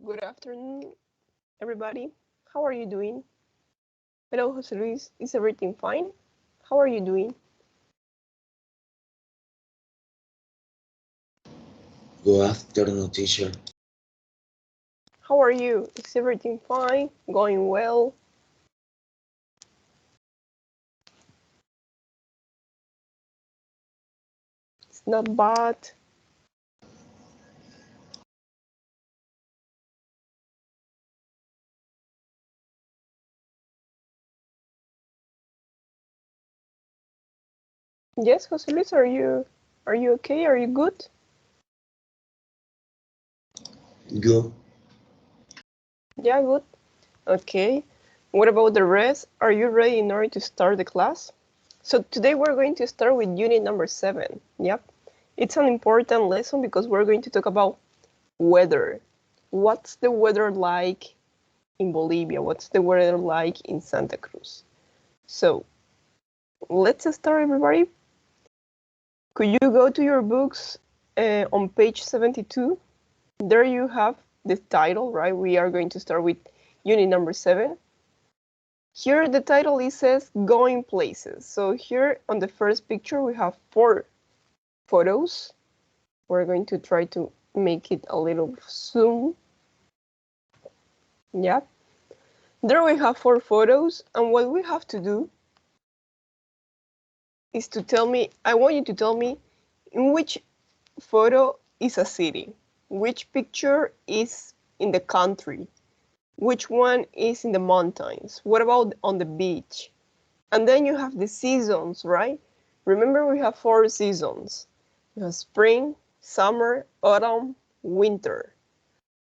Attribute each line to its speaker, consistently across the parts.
Speaker 1: Good afternoon, everybody. How are you doing? Hello, Jose Luis. Is everything fine? How are you doing?
Speaker 2: Good afternoon, teacher.
Speaker 1: How are you? Is everything fine? Going well? It's not bad. Yes, Jose Luis, are you okay? Are you good?
Speaker 2: Good.
Speaker 1: Yeah, good. Okay. What about the rest? Are you ready in order to start the class? So today we're going to start with unit number 7. Yep. It's an important lesson because we're going to talk about weather. What's the weather like in Bolivia? What's the weather like in Santa Cruz? So let's start, everybody. Could you go to your books on page 72? There you have the title, right? We are going to start with unit number 7. Here the title says going places. So here on the first picture we have 4 photos. We're going to try to make it a little zoom. Yeah. There we have 4 photos, and what we have to do is to tell me, I want you to tell me in which photo is a city, which picture is in the country, which one is in the mountains, what about on the beach? And then you have the seasons, right? Remember we have 4 seasons. We have spring, summer, autumn, winter.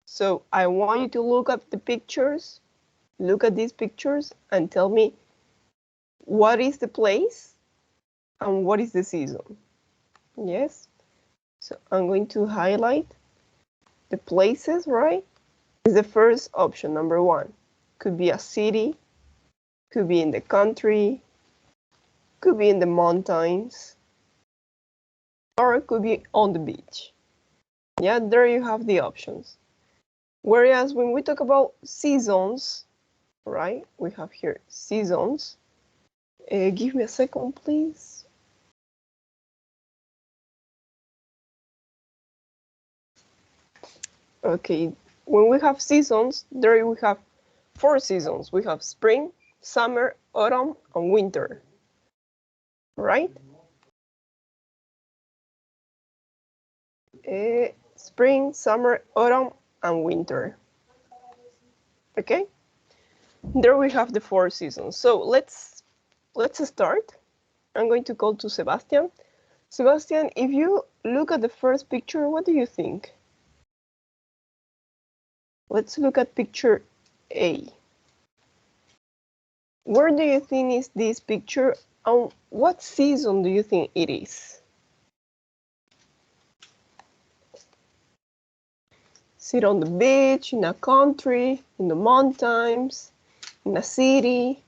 Speaker 1: So I want you to look at the pictures, look at these pictures and tell me what is the place and what is the season. Yes. So I'm going to highlight the places, right? Is the first option, number 1. Could be a city, could be in the country, could be in the mountains, or it could be on the beach. Yeah, there you have the options. Whereas when we talk about seasons, right? We have here seasons. Give me a second, please. Okay, when we have seasons, there we have 4 seasons. We have spring, summer, autumn, and winter, right? Spring, summer, autumn, and winter. Okay, there we have the 4 seasons. So let's start. I'm going to call to Sebastian. Sebastian, if you look at the first picture, what do you think? Let's look at picture A. Where do you think is this picture, and what season do you think it is? Is it on the beach, in a country, in the mountains, in a city?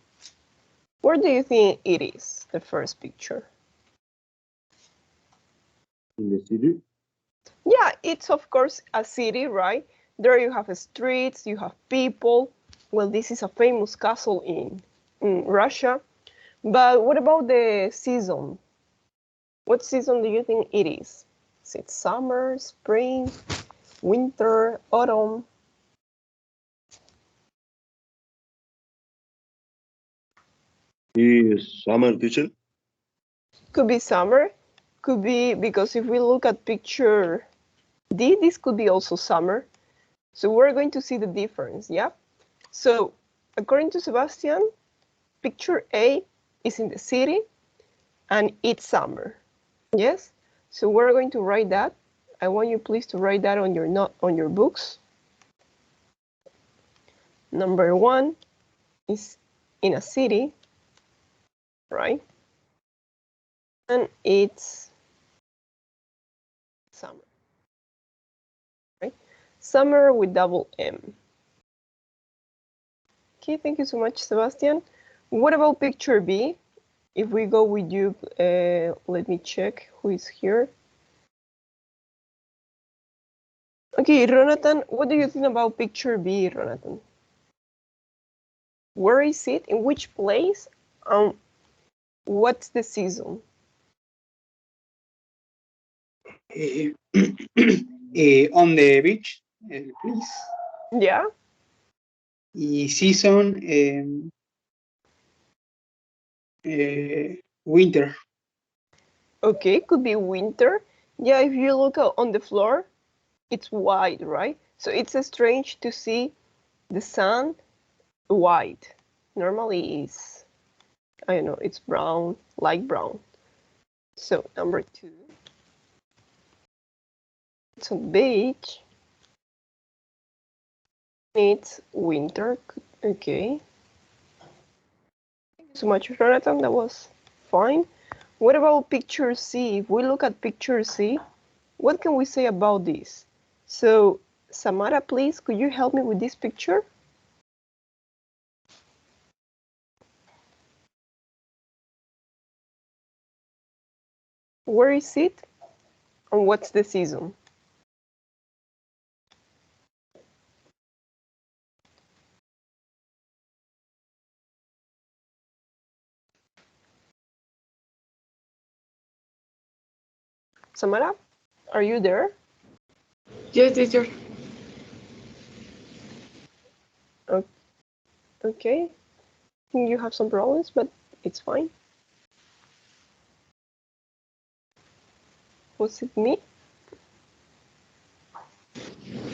Speaker 1: Where do you think it is, the first picture?
Speaker 3: In the city?
Speaker 1: Yeah, it's of course a city, right? There you have streets, you have people. Well, this is a famous castle in Russia. But what about the season? What season do you think it is? Is it summer, spring, winter, autumn?
Speaker 3: Is summer, teacher?
Speaker 1: Could be summer, could be, because if we look at picture D, this could be also summer. So we're going to see the difference, yeah? So according to Sebastian, picture A is in the city and it's summer, yes? So we're going to write that. I want you please to write that on your books. Number 1 is in a city, right? And it's summer, right? Summer with double M. Okay, thank you so much, Sebastian. What about picture B? If we go with you, let me check who is here. Okay, Ronatan, what do you think about picture B, Ronatan? Where is it? In which place? What's the season?
Speaker 4: On the beach, please.
Speaker 1: Yeah.
Speaker 4: Y season, winter.
Speaker 1: Okay, could be winter. Yeah, if you look on the floor, it's white, right? So it's strange to see the sun white. Normally is, I don't know, it's brown, light brown. So number 2. It's on the beach. It's winter. Okay. Thank you so much, Jonathan. That was fine. What about picture C? If we look at picture C, what can we say about this? So, Samara, please, could you help me with this picture? Where is it? And what's the season? Samara, are you there?
Speaker 5: Yes, teacher.
Speaker 1: Okay. I think you have some problems, but it's fine. Was it me?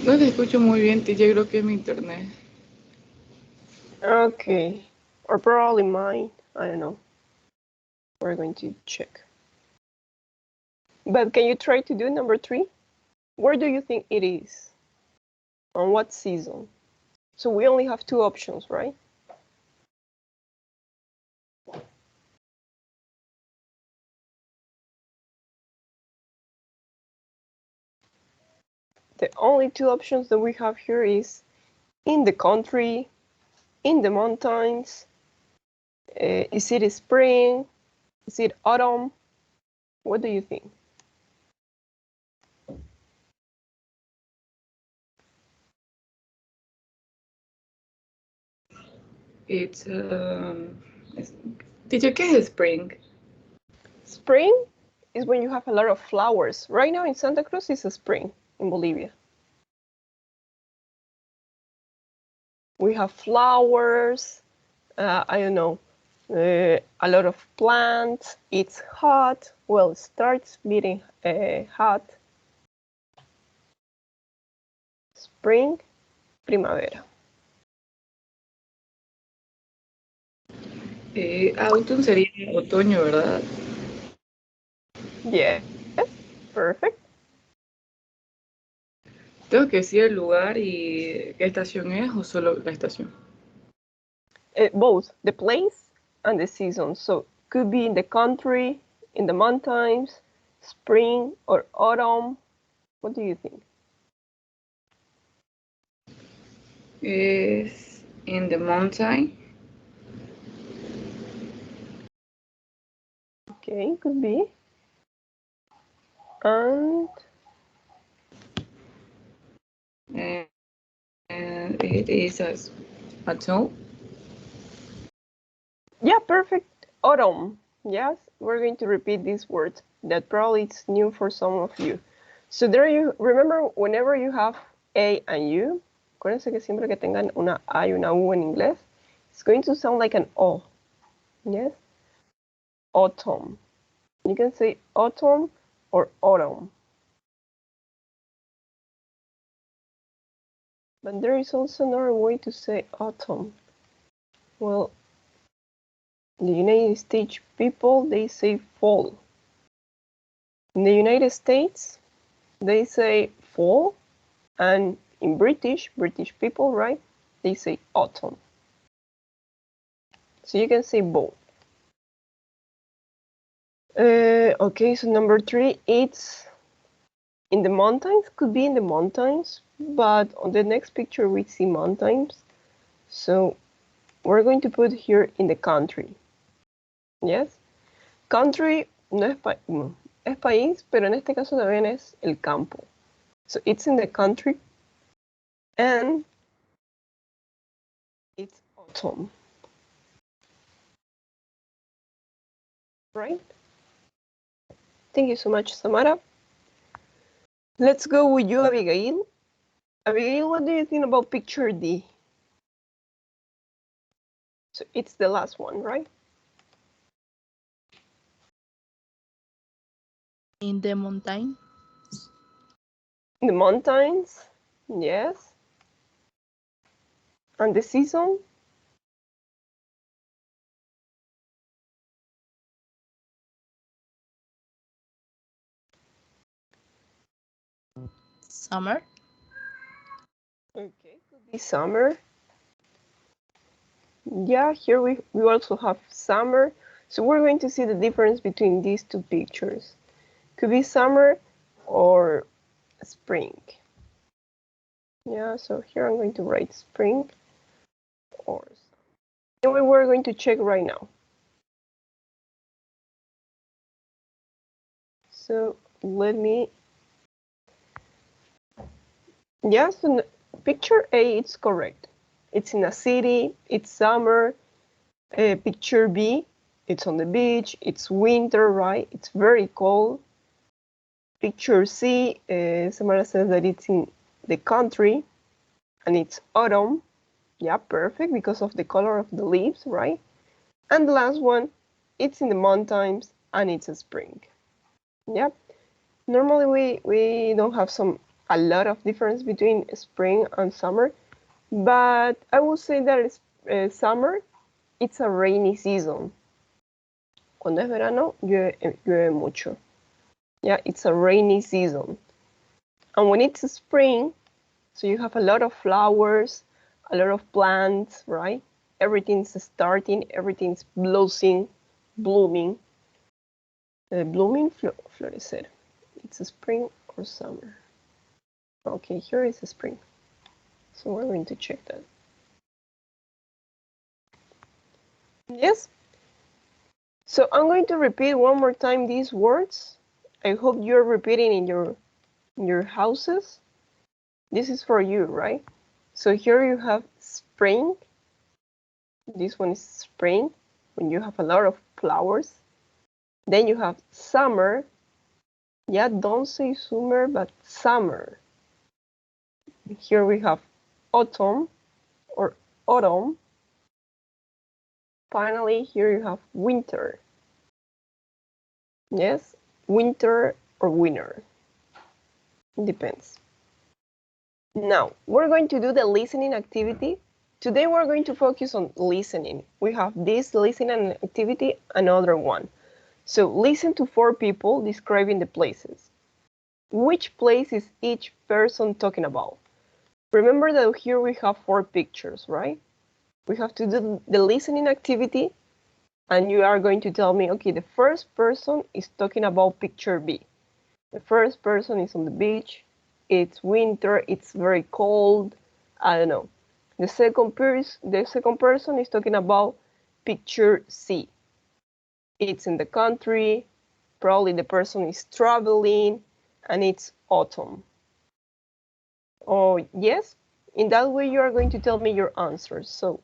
Speaker 5: No te escucho muy bien, teacher. Creo que es mi internet.
Speaker 1: Okay. Or probably mine. I don't know. We're going to check. But can you try to do number 3? Where do you think it is? On what season? So we only have 2 options, right? The only 2 options that we have here is in the country, in the mountains. Is it spring? Is it autumn? What do you think?
Speaker 5: It's teacher, ¿qué es spring?
Speaker 1: Spring is when you have a lot of flowers. Right now in Santa Cruz is a spring in Bolivia. We have flowers, I don't know, a lot of plants. It's hot. Well, it starts getting hot. Spring, primavera.
Speaker 5: Autumn sería otoño, ¿verdad?
Speaker 1: Yes, perfect.
Speaker 5: Tengo que decir el lugar y qué estación es o solo la estación.
Speaker 1: Both the place and the season. So could be in the country, in the mountains, spring or autumn. What do you think?
Speaker 5: Es in the mountain.
Speaker 1: Okay, could be. And
Speaker 5: It is a snow.
Speaker 1: yeah, perfect. Autumn. Yes, we're going to repeat these words that probably it's new for some of you. So there you remember whenever you have A and U, acuérdense que siempre que tengan una A y una U en inglés, it's going to sound like an O. Yes? Autumn. You can say autumn or autumn. But there is also another way to say autumn. Well, the United States people, they say fall. In the United States, they say fall, and in British people, right, they say autumn. So you can say both. Okay, so number 3, it's in the mountains. Could be in the mountains, but on the next picture we see mountains. So we're going to put here in the country. Yes? Country no es, es país, pero en este caso también es el campo. So it's in the country, and it's autumn. Right? Thank you so much, Samara. Let's go with you, Abigail. Abigail, what do you think about picture D? So it's the last one, right?
Speaker 6: In the mountain.
Speaker 1: The mountains, yes. And the season?
Speaker 6: Summer.
Speaker 1: Okay, could be summer. Yeah, here we also have summer. So we're going to see the difference between these two pictures. Could be summer or spring. Yeah, so here I'm going to write spring or summer. And we're going to check right now. So let me, yes, picture A, it's correct. It's in a city, it's summer. Picture B, it's on the beach, it's winter, right? It's very cold. Picture C, Samara says that it's in the country and it's autumn. Yeah, perfect, because of the color of the leaves, right? And the last one, it's in the mountains and it's a spring. Yeah. Normally we don't have a lot of difference between spring and summer, but I would say that it's, summer, it's a rainy season. Cuando es verano, llueve mucho. Yeah, it's a rainy season. And when it's spring, so you have a lot of flowers, a lot of plants, right? Everything's starting, everything's blooming. Blooming, florecer. It's a spring or summer. Okay, here is a spring. So we're going to check that. Yes. So I'm going to repeat one more time these words. I hope you're repeating in your houses. This is for you, right? So here you have spring. This one is spring, when you have a lot of flowers. Then you have summer. Yeah, don't say summer, but summer. Here we have autumn or autumn. Finally, here you have winter. Yes, winter or winter. It depends. Now, we're going to do the listening activity. Today, we're going to focus on listening. We have this listening activity, another one. So listen to 4 people describing the places. Which place is each person talking about? Remember that here we have 4 pictures, right? We have to do the listening activity, and you are going to tell me, okay, the first person is talking about picture B. The first person is on the beach. It's winter. It's very cold. I don't know. The second person is talking about picture C. It's in the country. Probably the person is traveling, and it's autumn. Oh, yes? In that way, you are going to tell me your answers. So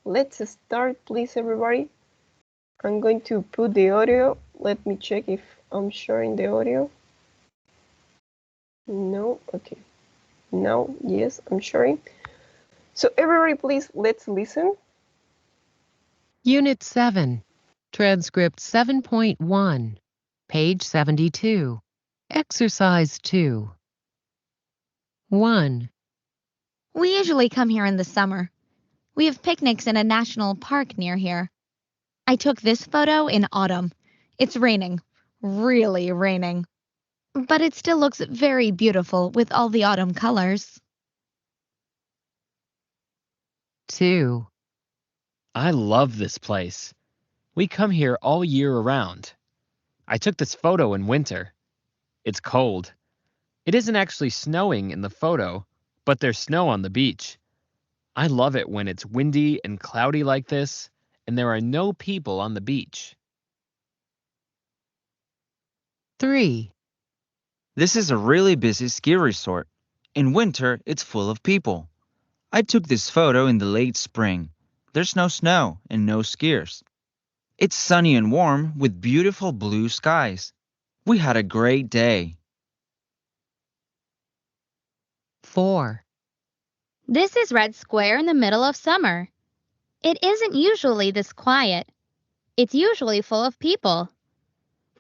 Speaker 1: let's start, please, everybody. I'm going to put the audio. Let me check if I'm sharing the audio. No, okay. Now, yes, I'm sharing. So everybody, please, let's listen.
Speaker 7: Unit 7, Transcript 7.1, page 72, Exercise 2. 1.
Speaker 8: We usually come here in the summer. We have picnics in a national park near here. I took this photo in autumn. It's raining, really raining. But it still looks very beautiful with all the autumn colors.
Speaker 7: 2.
Speaker 9: I love this place. We come here all year around. I took this photo in winter. It's cold. It isn't actually snowing in the photo, but there's snow on the beach. I love it when it's windy and cloudy like this, and there are no people on the beach.
Speaker 7: 3.
Speaker 10: This is a really busy ski resort. In winter, it's full of people. I took this photo in the late spring. There's no snow and no skiers. It's sunny and warm with beautiful blue skies. We had a great day.
Speaker 7: 4.
Speaker 8: This is Red Square in the middle of summer. It isn't usually this quiet. It's usually full of people.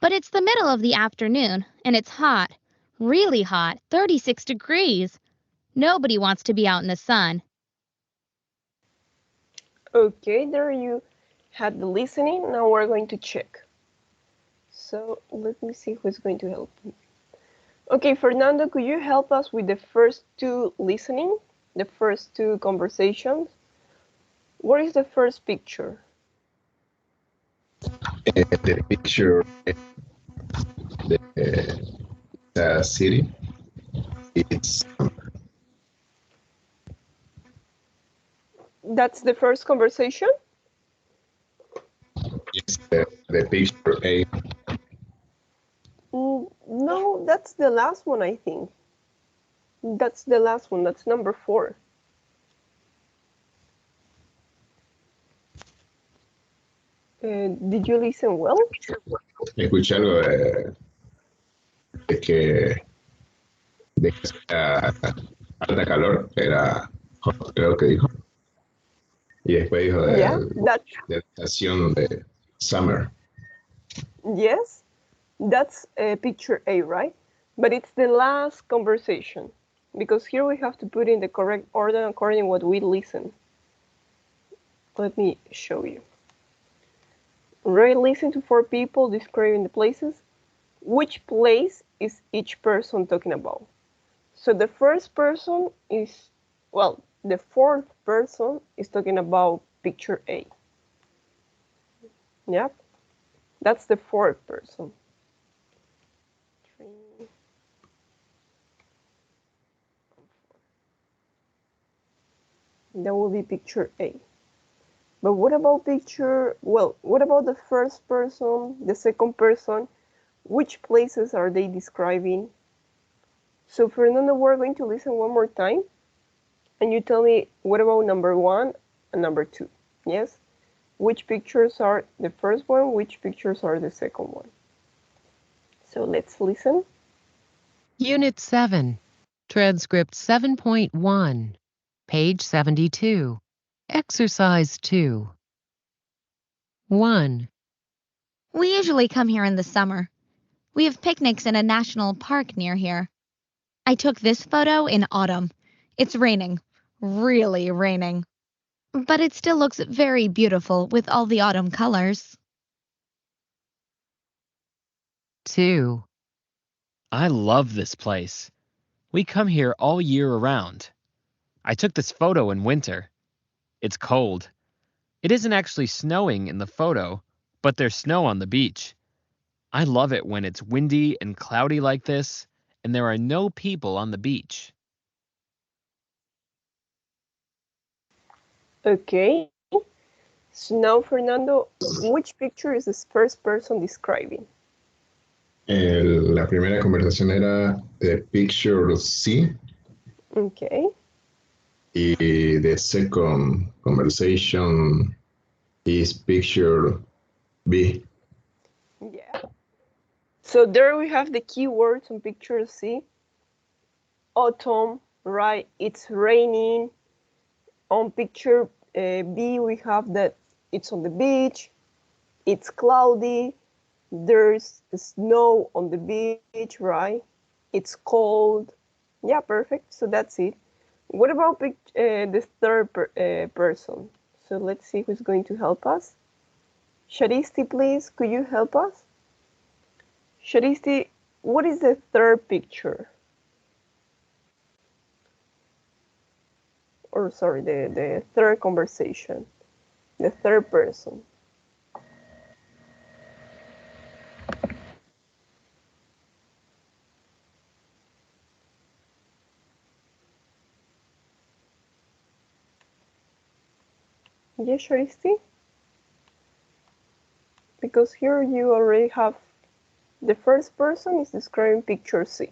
Speaker 8: But it's the middle of the afternoon, and it's hot. Really hot, 36 degrees. Nobody wants to be out in the sun.
Speaker 1: Okay, there you had the listening. Now we're going to check. So let me see who's going to help me. Okay, Fernando, could you help us with the first two listening, the first two conversations? What is the first picture?
Speaker 11: The picture, the city, it's
Speaker 1: That's the first conversation?
Speaker 11: the picture A.
Speaker 1: No, that's the last one, I think. That's the last one. That's number 4. Did you listen well?
Speaker 11: Escuché algo de que alta calor, era hot, creo que dijo. Y después dijo
Speaker 1: Yeah, that's
Speaker 11: de la estación de summer.
Speaker 1: yes. That's picture A, right? But it's the last conversation because here we have to put in the correct order according to what we listen. Let me show you. Ray listened to 4 people describing the places. Which place is each person talking about? So the first person is, well, the fourth person is talking about picture A. Yep, that's the fourth person. That will be picture A. But what about what about the first person, the second person? Which places are they describing? So Fernando, we're going to listen one more time. And you tell me, what about number 1 and number 2? Yes? Which pictures are the first one? Which pictures are the second one? So let's listen.
Speaker 7: Unit 7, Transcript 7.1, page 72. Exercise 2. 1.
Speaker 8: We usually come here in the summer. We have picnics in a national park near here. I took this photo in autumn. It's raining. Really raining. But it still looks very beautiful with all the autumn colors.
Speaker 7: 2.
Speaker 9: I love this place. We come here all year around. I took this photo in winter. It's cold. It isn't actually snowing in the photo, but there's snow on the beach. I love it when it's windy and cloudy like this, and there are no people on the beach.
Speaker 1: Okay. So now, Fernando, which picture is this first person describing?
Speaker 11: La primera conversación era de picture C.
Speaker 1: Okay.
Speaker 11: Y the second conversation is picture B.
Speaker 1: Yeah. So there we have the keywords on picture C. Autumn, right? It's raining. On picture B, we have that it's on the beach. It's cloudy. There's snow on the beach, right? It's cold. Yeah, perfect. So that's it. What about the third person? So let's see who's going to help us. Sharisti, please, could you help us? Sharisti, what is the third picture? Or sorry, the third conversation, the third person. Yes, Sharisti? Because here you already have the first person is describing picture C.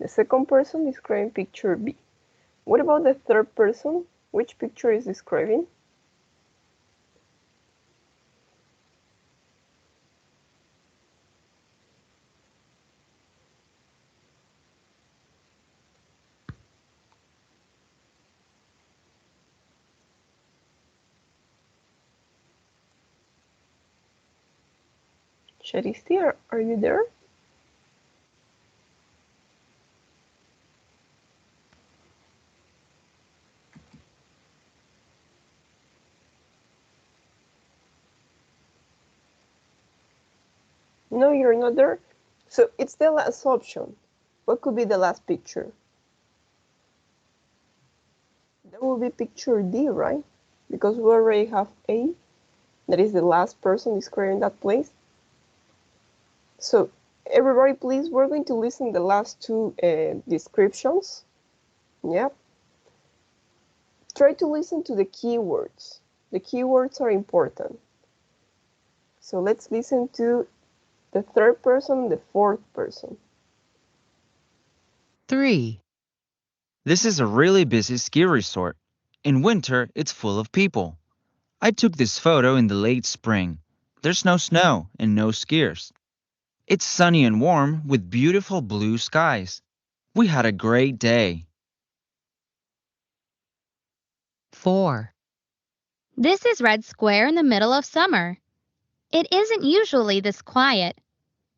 Speaker 1: The second person describing picture B. What about the third person? Which picture is describing? Sharisti, are you there? No, you're not there. So it's the last option. What could be the last picture? That will be picture D, right? Because we already have A. That is the last person describing that place. So everybody, please, we're going to listen the last two descriptions. Yep. Try to listen to the keywords. The keywords are important. So let's listen to the third person, the fourth person.
Speaker 7: 3.
Speaker 10: This is a really busy ski resort. In winter, it's full of people. I took this photo in the late spring. There's no snow and no skiers. It's sunny and warm with beautiful blue skies. We had a great day.
Speaker 7: 4.
Speaker 8: This is Red Square in the middle of summer. It isn't usually this quiet.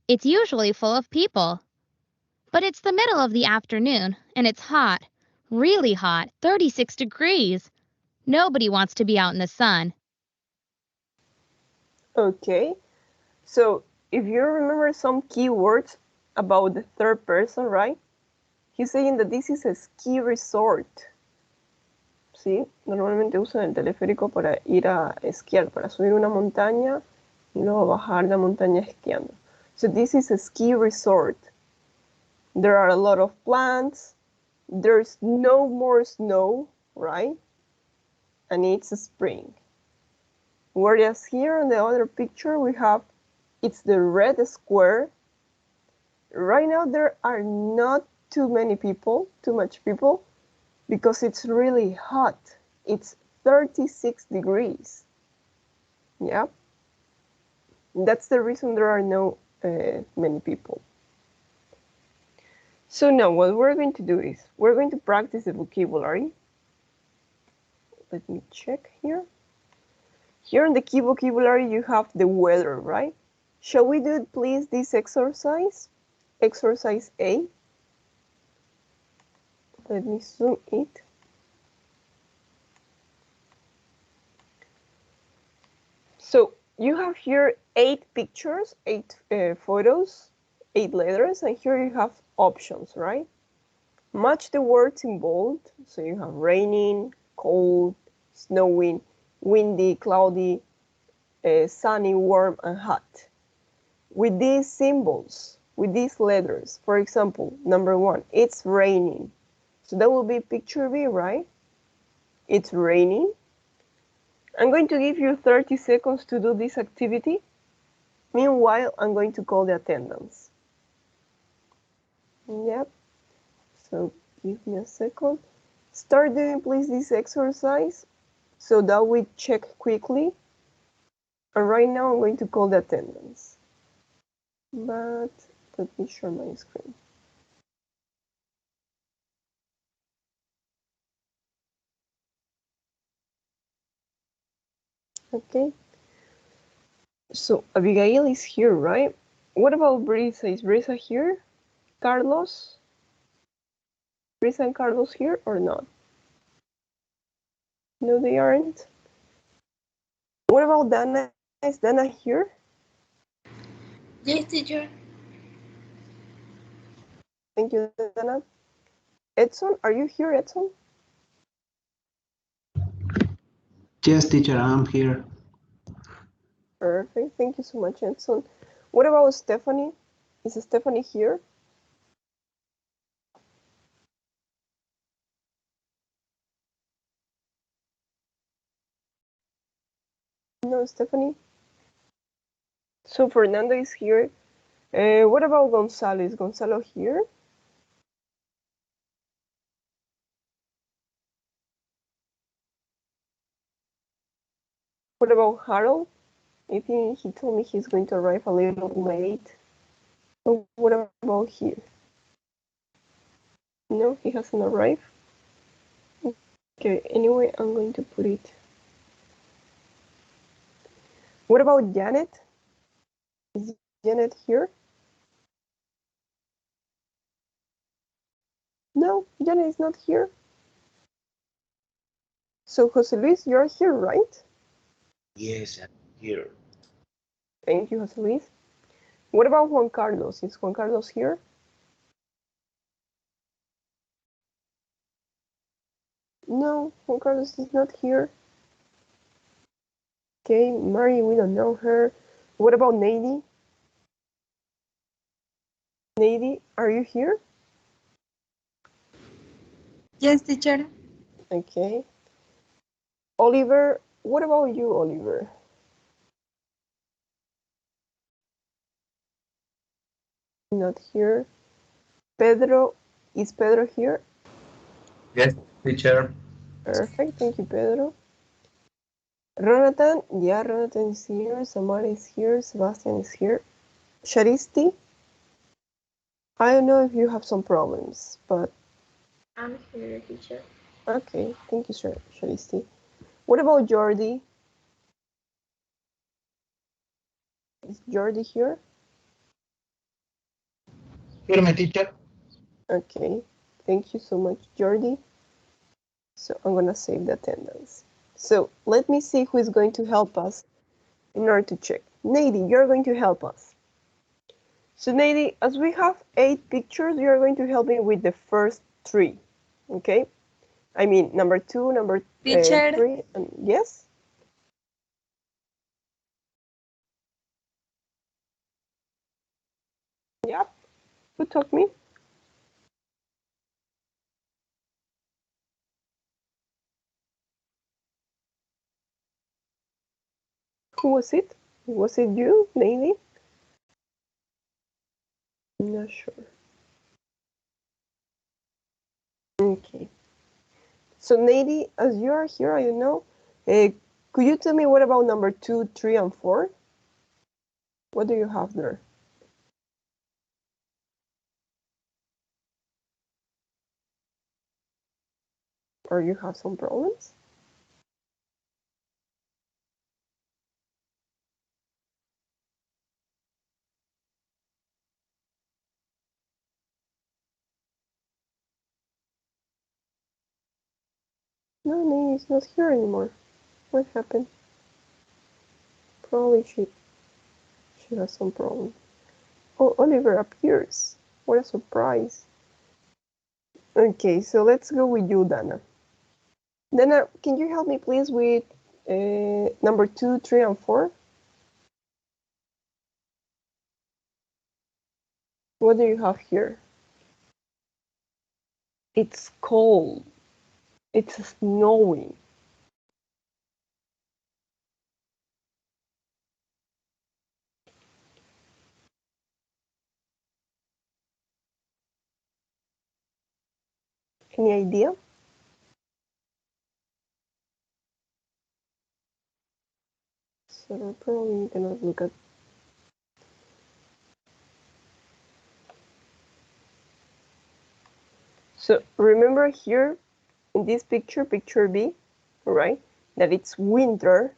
Speaker 8: It's usually full of people. But it's the middle of the afternoon, and it's hot. Really hot, 36 degrees. Nobody wants to be out in the sun.
Speaker 1: Okay. So if you remember some keywords about the third person, right? He's saying that this is a ski resort. ¿Sí? Normalmente usan el teleférico para ir a esquiar, para subir una montaña y luego bajar la montaña esquiando. So this is a ski resort. There are a lot of plants. There's no more snow, right? And it's spring. Whereas here on the other picture we have, it's the red square. Right now there are not too much people, because it's really hot. It's 36 degrees. Yeah. That's the reason there are no many people. So now what we're going to do is, we're going to practice the vocabulary. Let me check here. Here in the key vocabulary you have the weather, right? Shall we do, please, this exercise? Exercise A. Let me zoom it. So you have here 8 pictures, 8 photos, 8 letters, and here you have options, right? Match the words in bold. So you have raining, cold, snowing, windy, cloudy, sunny, warm, and hot. With these symbols, with these letters, for example, number 1, it's raining. So that will be picture B, right? It's raining. I'm going to give you 30 seconds to do this activity. Meanwhile, I'm going to call the attendance. Yep. So give me a second. Start doing, please, this exercise so that we check quickly. And right now, I'm going to call the attendance. But let me share my screen. Okay. So Abigail is here, right? What about Brisa? Is Brisa here? Carlos? Brisa and Carlos here or not? No, they aren't. What about Dana? Is Dana here?
Speaker 6: Yes, teacher.
Speaker 1: Thank you, Dana. Edson, are you here, Edson?
Speaker 12: Yes, teacher, I'm here.
Speaker 1: Perfect. Thank you so much, Edson. What about Stephanie? Is Stephanie here? No, Stephanie. So Fernando is here. What about Gonzalo? Is Gonzalo here? What about Harold? I think he told me he's going to arrive a little late. But what about here? No, he hasn't arrived. Okay, anyway, I'm going to put it. What about Janet? Is Janet here? No, Janet is not here. So, Jose Luis, you're here, right?
Speaker 2: Yes, I'm here.
Speaker 1: Thank you, Jose Luis. What about Juan Carlos? Is Juan Carlos here? No, Juan Carlos is not here. Okay, Mary, we don't know her. What about Nady? Nady, are you here?
Speaker 6: Yes, teacher.
Speaker 1: Okay. Oliver, what about you, Oliver? Not here. Pedro, is Pedro here?
Speaker 13: Yes, teacher.
Speaker 1: Perfect, thank you, Pedro. Ronatan, yeah, Ronatan is here. Samara is here. Sebastian is here. Sharisti, I don't know if you have some problems, but
Speaker 6: I'm here, teacher.
Speaker 1: okay, thank you, Sharisti. What about Jordi? Is Jordi here?
Speaker 12: Here, my teacher.
Speaker 1: Okay, thank you so much, Jordi. So I'm gonna save the attendance. So let me see who is going to help us in order to check. Nady, you're going to help us. So Nady, as we have 8 pictures, you're going to help me with the first 3, okay? I mean, number 2, number
Speaker 6: Teacher.
Speaker 1: 3, and yes? Yep, who told me? Who was it? Was it you, Nady? I'm not sure. Okay. So Nady, as you are here, I don't know, could you tell me what about number 2, 3, and 4? What do you have there? Or you have some problems? No, Nady is not here anymore. What happened? Probably she has some problem. Oh, Oliver appears. What a surprise. Okay, so let's go with you, Dana. Dana, can you help me please with number 2, 3, and 4? What do you have here? It's cold. It's snowing. Any idea? So probably you cannot look at. So remember here in this picture, picture B, right? That it's winter.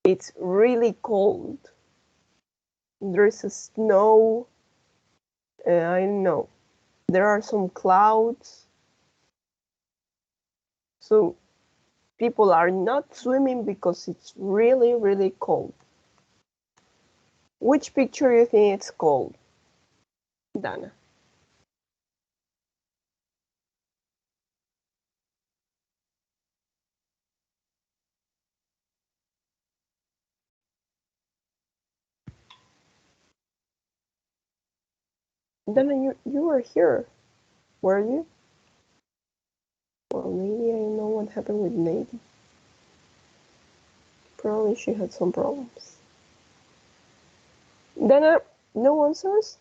Speaker 1: It's really cold. There's a snow. I don't know. There are some clouds. So people are not swimming because it's really, really cold. Which picture you think it's cold, Dana? Dana, you were here, were you? Well, maybe I know what happened with Nady. Probably she had some problems. Dana, no answers?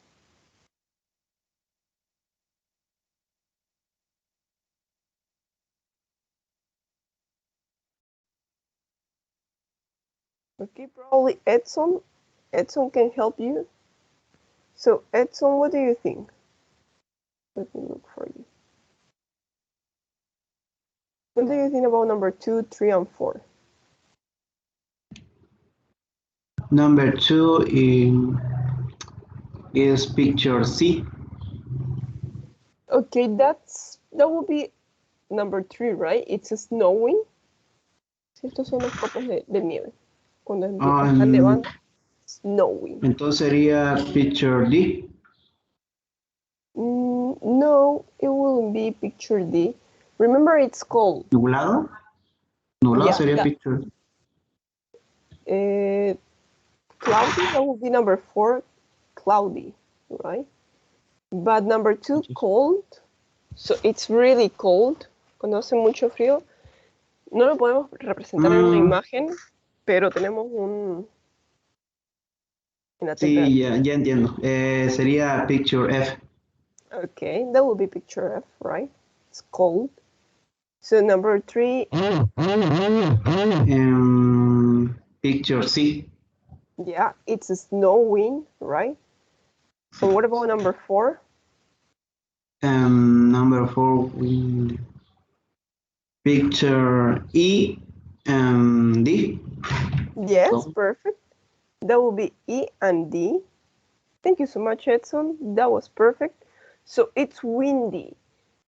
Speaker 1: Okay, probably Edson. Edson can help you. So Edson, what do you think? Let me look for you. What do you think about number 2, 3, and 4?
Speaker 12: Number 2 is picture C.
Speaker 1: Okay, that will be number 3, right? It's snowing. Si estos son los copos de nieve. Cuando están nevando, snowing.
Speaker 12: Entonces sería picture D.
Speaker 1: No, it wouldn't be picture D. Remember, it's cold.
Speaker 12: Nublado. Nublado
Speaker 1: Yeah,
Speaker 12: sería picture.
Speaker 1: Cloudy, that would be number 4, cloudy, right? But number 2, cold. So it's really cold. Cuando hace mucho frío. No lo podemos representar en una imagen, pero tenemos una temperatura.
Speaker 12: Sí, ya entiendo. Sería picture F.
Speaker 1: Okay, that would be picture F, right? It's cold. So number 3.
Speaker 12: Picture C.
Speaker 1: Yeah, it's snowing, right? So what about number 4?
Speaker 12: Number 4, wind. Picture E and D.
Speaker 1: Yes, perfect. That will be E and D. Thank you so much, Edson. That was perfect. So it's windy.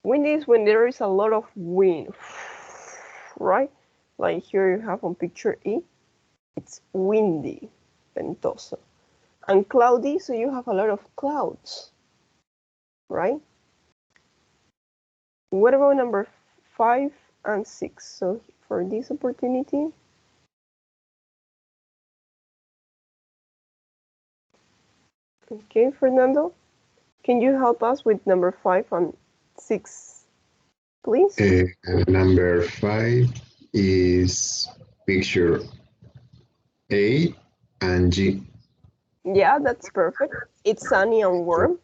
Speaker 1: Windy is when there is a lot of wind, right? Like here you have on picture E. It's windy, ventoso. And cloudy, so you have a lot of clouds, right? What about number 5 and 6? So for this opportunity, okay, Fernando, can you help us with number 5 and 6, please?
Speaker 11: Number 5 is picture A and G.
Speaker 1: Yeah, that's perfect. It's sunny and warm,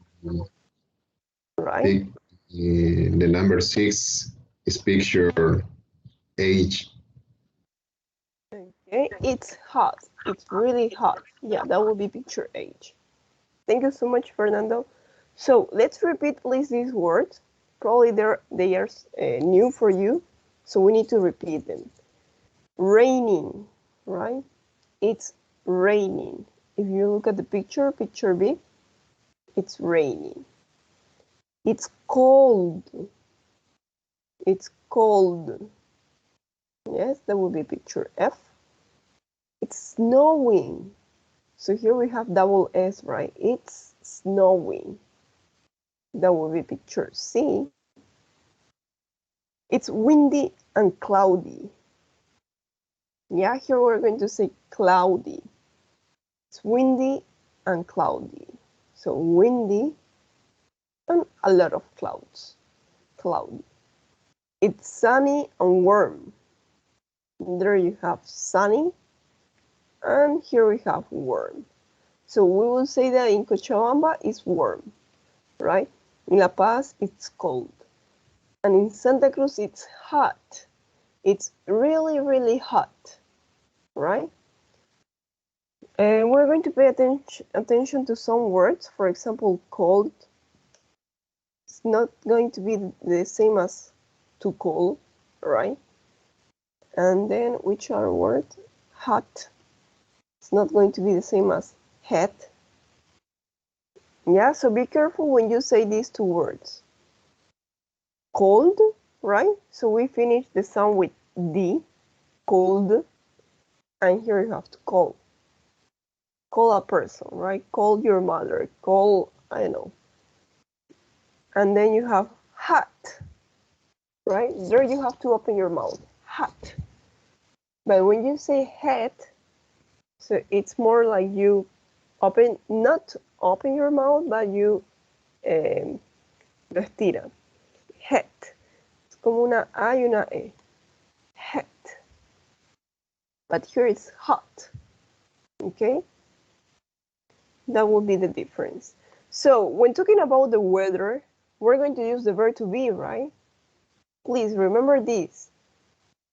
Speaker 1: right?
Speaker 11: The number 6 is picture H.
Speaker 1: Okay, it's hot. It's really hot. Yeah, that will be picture H. Thank you so much, Fernando. So let's repeat, please, these words. Probably they are new for you, so we need to repeat them. Raining, right? It's raining. If you look at the picture, picture B, it's raining. It's cold. It's cold. Yes, that would be picture F. It's snowing. So here we have double S, right? It's snowing. That would be picture C. It's windy and cloudy. Yeah, here we're going to say cloudy. It's windy and cloudy. So windy and a lot of clouds. Cloudy. It's sunny and warm. There you have sunny, and here we have warm. So we will say that in Cochabamba it's warm, right? In La Paz it's cold. And in Santa Cruz it's hot. It's really, really hot, right? And we're going to pay attention to some words. For example, cold. It's not going to be the same as too cold, right? And then which other word? Hot. It's not going to be the same as hot. Yeah, so be careful when you say these two words. Cold, right? So we finish the sound with D, cold, and here you have to call. Call a person, right? Call your mother, call, I don't know. And then you have hot, right? There you have to open your mouth, hot. But when you say head, so it's more like you open, not open your mouth, but you lo estiran. Head. Es como una A y una E. Head. But here it's hot. Okay? That would be the difference. So when talking about the weather, we're going to use the verb to be, right? Please remember this.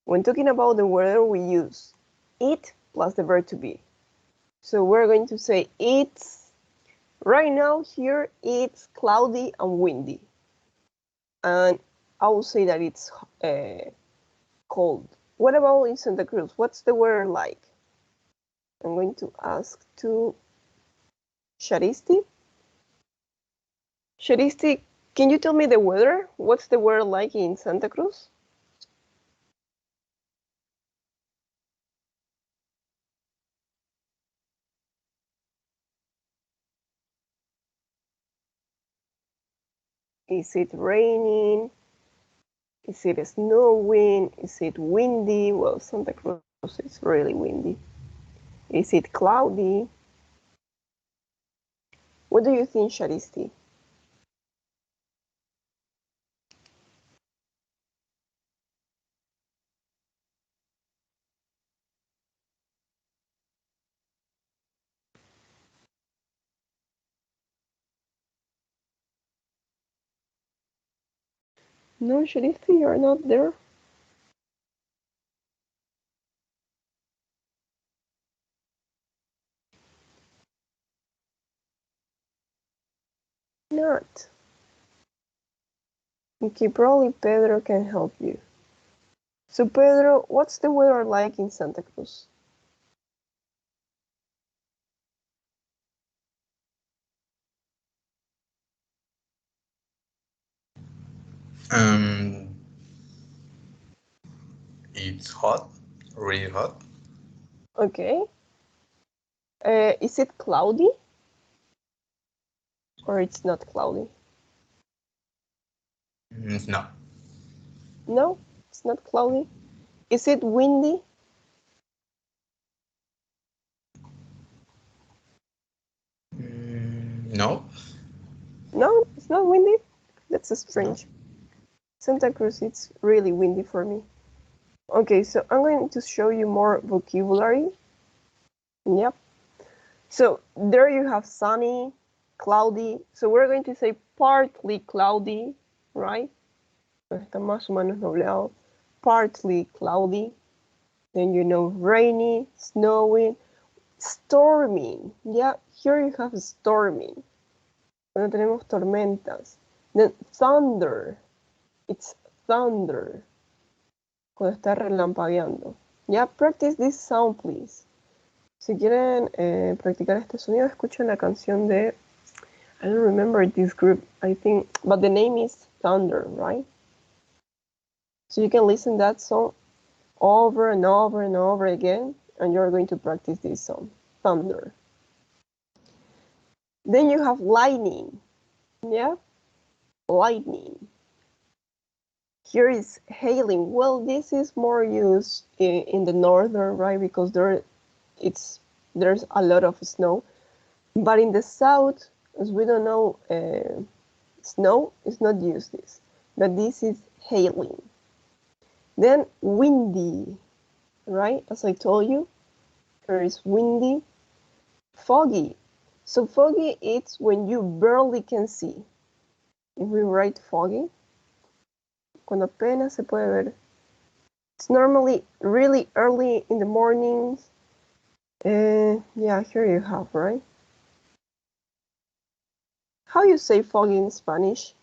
Speaker 1: When talking about the weather, we use it plus the verb to be. So we're going to say it's, right now here it's cloudy and windy. And I will say that it's cold. What about in Santa Cruz? What's the weather like? I'm going to ask to Sharisti. Sharisti, can you tell me the weather? What's the weather like in Santa Cruz? Is it raining? Is it snowing? Is it windy? Well, Santa Cruz is really windy. Is it cloudy? What do you think, Sharisti? No, Sharisti, you're not there. Not. Okay, probably Pedro can help you. So Pedro, what's the weather like in Santa Cruz?
Speaker 13: It's hot, really hot.
Speaker 1: Okay. Is it cloudy? Or it's not cloudy?
Speaker 13: No.
Speaker 1: No, it's not cloudy. Is it windy?
Speaker 13: No.
Speaker 1: No, it's not windy. That's strange. Santa Cruz, it's really windy for me. Okay, so I'm going to show you more vocabulary. Yep. So there you have sunny, cloudy. So we're going to say partly cloudy, right? Está más o menos nublado. Partly cloudy. Then you know rainy, snowing, storming. Yeah, here you have storming. Cuando tenemos tormentas. Then thunder. It's thunder. Cuando está relampagueando. Yeah, practice this sound, please. Si quieren practicar este sonido, escuchen la canción de, I don't remember this group, I think, but the name is Thunder, right? So you can listen that song over and over and over again, and you're going to practice this song, Thunder. Then you have lightning, yeah? Lightning. Here is hailing. Well, this is more used in the northern, right? Because there's a lot of snow. But in the south, as we don't know, snow is not used this. But this is hailing. Then windy, right? As I told you, there is windy. Foggy. So foggy, it's when you barely can see. If we write foggy, cuando apenas se puede ver. It's normally really early in the mornings. Yeah, here you have, right? How you say foggy in Spanish?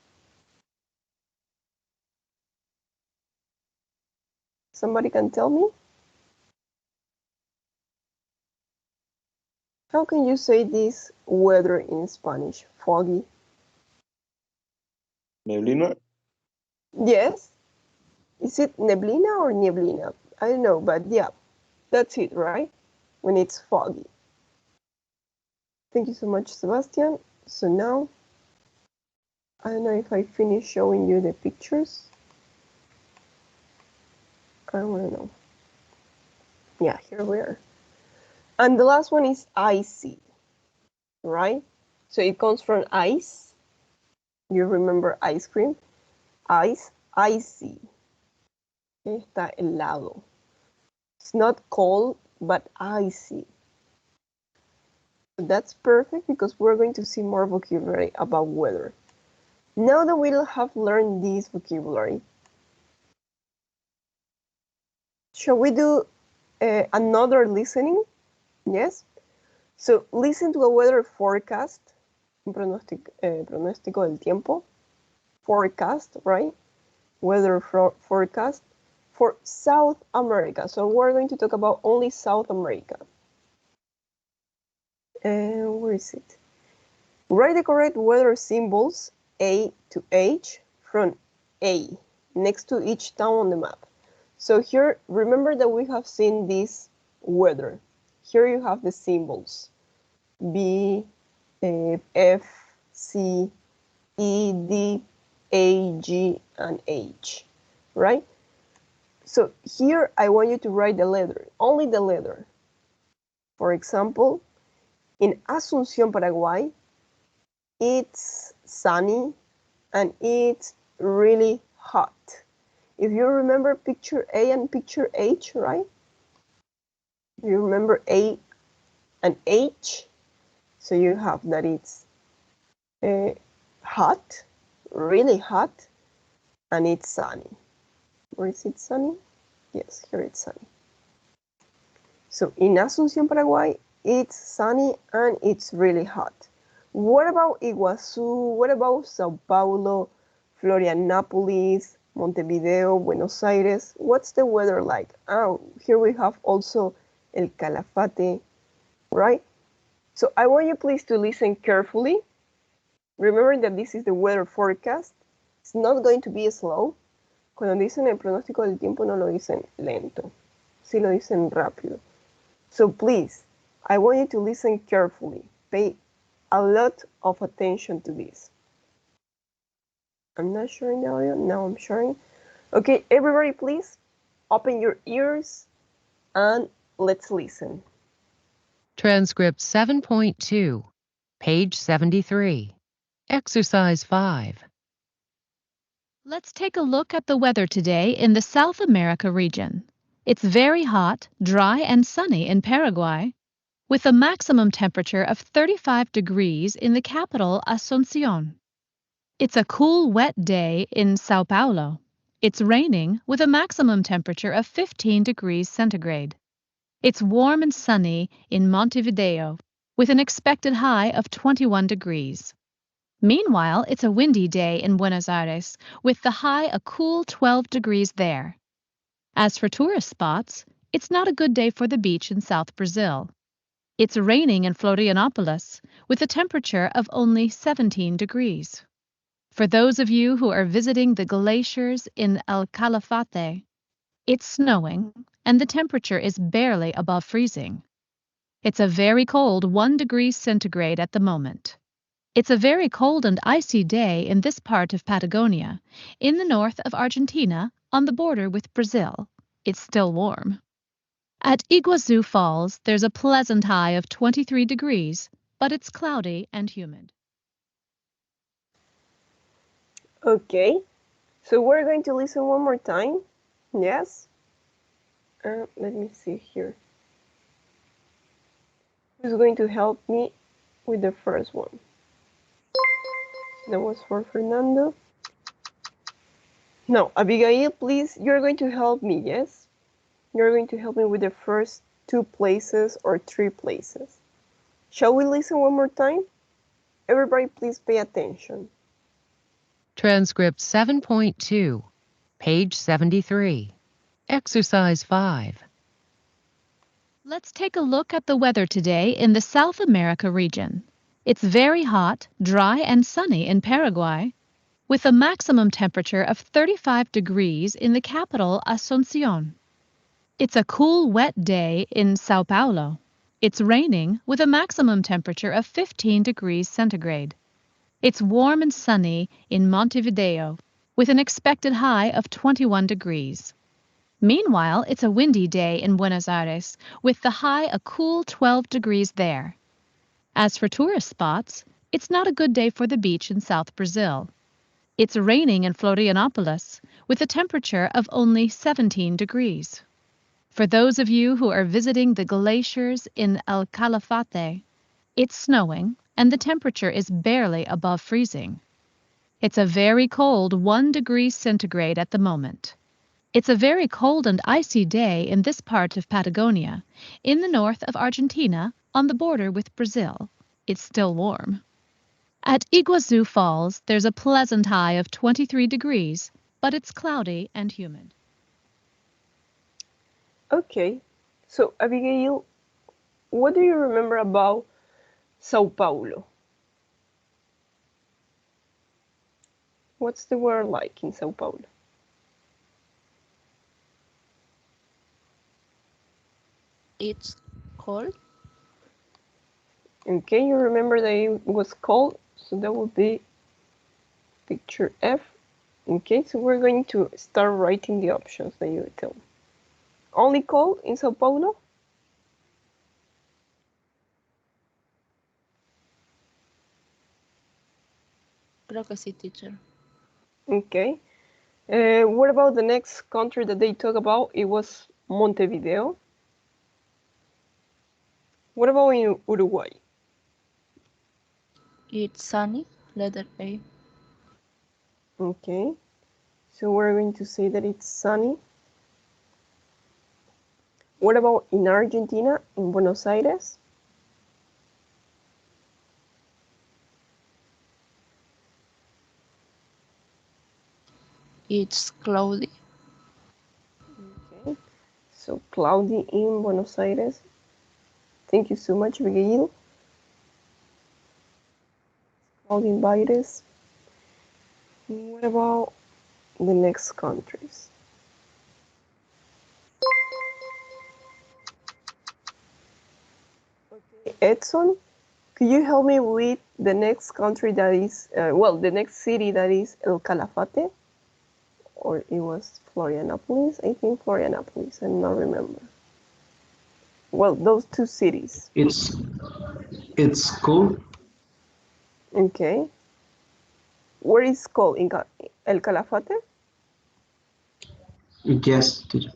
Speaker 1: Somebody can tell me? How can you say this weather in Spanish? Foggy.
Speaker 3: Neblina.
Speaker 1: Yes. Is it neblina or nieblina? I don't know, but yeah, that's it, right? When it's foggy. Thank you so much, Sebastian. So now, I don't know if I finished showing you the pictures. I want to know. Yeah, here we are. And the last one is icy, right? So it comes from ice. You remember ice cream? Ice, icy. Está helado. It's not cold, but icy. That's perfect because we're going to see more vocabulary about weather. Now that we'll have learned this vocabulary, shall we do another listening. Yes. So listen to a weather forecast, un pronóstico del tiempo. Forecast, right? Weather forecast for South America. So we're going to talk about only South America. And where is it? Write the correct weather symbols A to H from A next to each town on the map. So here, remember that we have seen this weather. Here you have the symbols B, F, C, E, D, A, G, and H, right? So here I want you to write the letter, only the letter. For example, in Asunción, Paraguay, it's sunny and it's really hot. If you remember picture A and picture H, right? You remember A and H, so you have that it's hot, really hot, and it's sunny. Where is it sunny? Yes, here it's sunny. So in Asunción, Paraguay, it's sunny and it's really hot. What about Iguazú? What about Sao Paulo, Florianópolis, Montevideo, Buenos Aires? What's the weather like? Oh, here we have also El Calafate, right? So I want you please to listen carefully. Remember that this is the weather forecast. It's not going to be slow. Cuando dicen el pronóstico del tiempo no lo dicen lento, sí lo dicen rápido. So please, I want you to listen carefully. Pay a lot of attention to this. I'm not sharing the audio. Now I'm sharing. Okay, everybody please open your ears and let's listen.
Speaker 7: Transcript 7.2, page 73. Exercise 5.
Speaker 8: Let's take a look at the weather today in the South America region. It's very hot, dry, and sunny in Paraguay, with a maximum temperature of 35 degrees in the capital, Asunción. It's a cool, wet day in Sao Paulo. It's raining with a maximum temperature of 15 degrees centigrade. It's warm and sunny in Montevideo, with an expected high of 21 degrees. Meanwhile, it's a windy day in Buenos Aires, with the high a cool 12 degrees there. As for tourist spots, it's not a good day for the beach in South Brazil. It's raining in Florianópolis, with a temperature of only 17 degrees. For those of you who are visiting the glaciers in El Calafate, it's snowing, and the temperature is barely above freezing. It's a very cold 1 degree centigrade at the moment. It's a very cold and icy day in this part of Patagonia, in the north of Argentina, on the border with Brazil. It's still warm. At Iguazú Falls, there's a pleasant high of 23 degrees, but it's cloudy and humid.
Speaker 1: Okay, so we're going to listen one more time. Yes? Let me see here. Who's going to help me with the first one? That was for Fernando. No, Abigail, please, you're going to help me, yes? You're going to help me with the first 2 places or 3 places. Shall we listen one more time? Everybody, please pay attention.
Speaker 7: Transcript 7.2, page 73. Exercise 5.
Speaker 8: Let's take a look at the weather today in the South America region. It's very hot, dry, and sunny in Paraguay, with a maximum temperature of 35 degrees in the capital, Asunción. It's a cool, wet day in Sao Paulo. It's raining with a maximum temperature of 15 degrees centigrade. It's warm and sunny in Montevideo, with an expected high of 21 degrees. Meanwhile, it's a windy day in Buenos Aires, with the high a cool 12 degrees there. As for tourist spots, it's not a good day for the beach in South Brazil. It's raining in Florianópolis, with a temperature of only 17 degrees. For those of you who are visiting the glaciers in El Calafate, it's snowing, and the temperature is barely above freezing. It's a very cold 1 degree centigrade at the moment.
Speaker 14: It's a very cold and icy day in this part of Patagonia, in the north of Argentina, on the border with Brazil. It's still warm. At Iguazu Falls, there's a pleasant high of 23 degrees, but it's cloudy and humid.
Speaker 1: Okay, so Abigail, what do you remember about Sao Paulo? What's the weather like in Sao Paulo?
Speaker 15: It's cold.
Speaker 1: Okay, you remember that it was cold, so that would be picture F. Okay, so we're going to start writing the options that you tell me. Only cold in Sao Paulo?
Speaker 15: Creo que sí, teacher.
Speaker 1: Okay. What about the next country that they talk about? It was Montevideo. What about in Uruguay?
Speaker 15: It's sunny. Letter A.
Speaker 1: Okay, so we're going to say that it's sunny. What about in Argentina, in Buenos Aires?
Speaker 15: It's cloudy.
Speaker 1: Okay, so cloudy in Buenos Aires. Thank you so much, Miguel. Cloudy in Baires. What about the next countries? Okay, Edson, could you help me with the next country that is, the next city that is El Calafate? Or it was Florianopolis? I think Florianopolis, I don't remember. Well, those two cities.
Speaker 12: It's cool.
Speaker 1: Okay. Where is called? In El Calafate?
Speaker 12: Yes, teacher.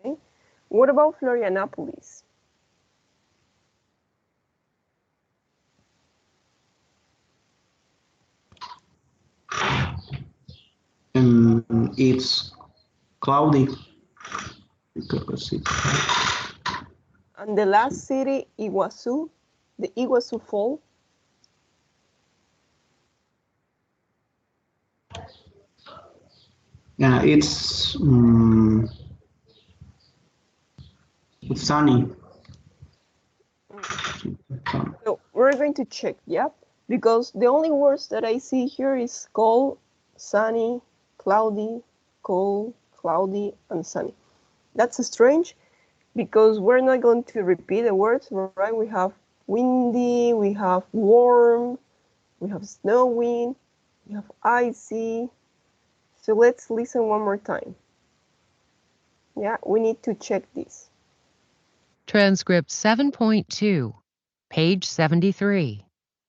Speaker 1: Okay. What about Florianopolis?
Speaker 12: It's cloudy.
Speaker 1: And the last city, Iguazu, the Iguazu Fall.
Speaker 12: Yeah, it's sunny.
Speaker 1: So we're going to check, yeah? Because the only words that I see here is cold, sunny, cloudy, cold, cloudy, and sunny. That's strange because we're not going to repeat the words, right? We have windy, we have warm, we have snowing, we have icy. So let's listen one more time. Yeah, we need to check this.
Speaker 7: Transcript 7.2, page 73.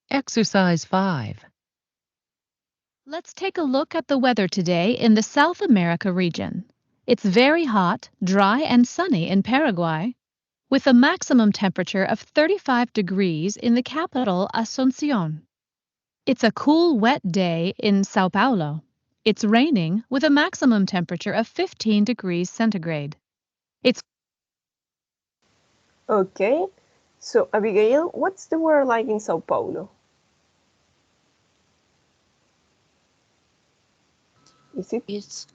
Speaker 7: Exercise 5.
Speaker 14: Let's take a look at the weather today in the South America region. It's very hot, dry, and sunny in Paraguay, with a maximum temperature of 35 degrees in the capital, Asunción. It's a cool, wet day in Sao Paulo. It's raining with a maximum temperature of 15 degrees centigrade. It's
Speaker 1: Okay, so Abigail, what's the weather like in Sao Paulo? Is it
Speaker 15: It's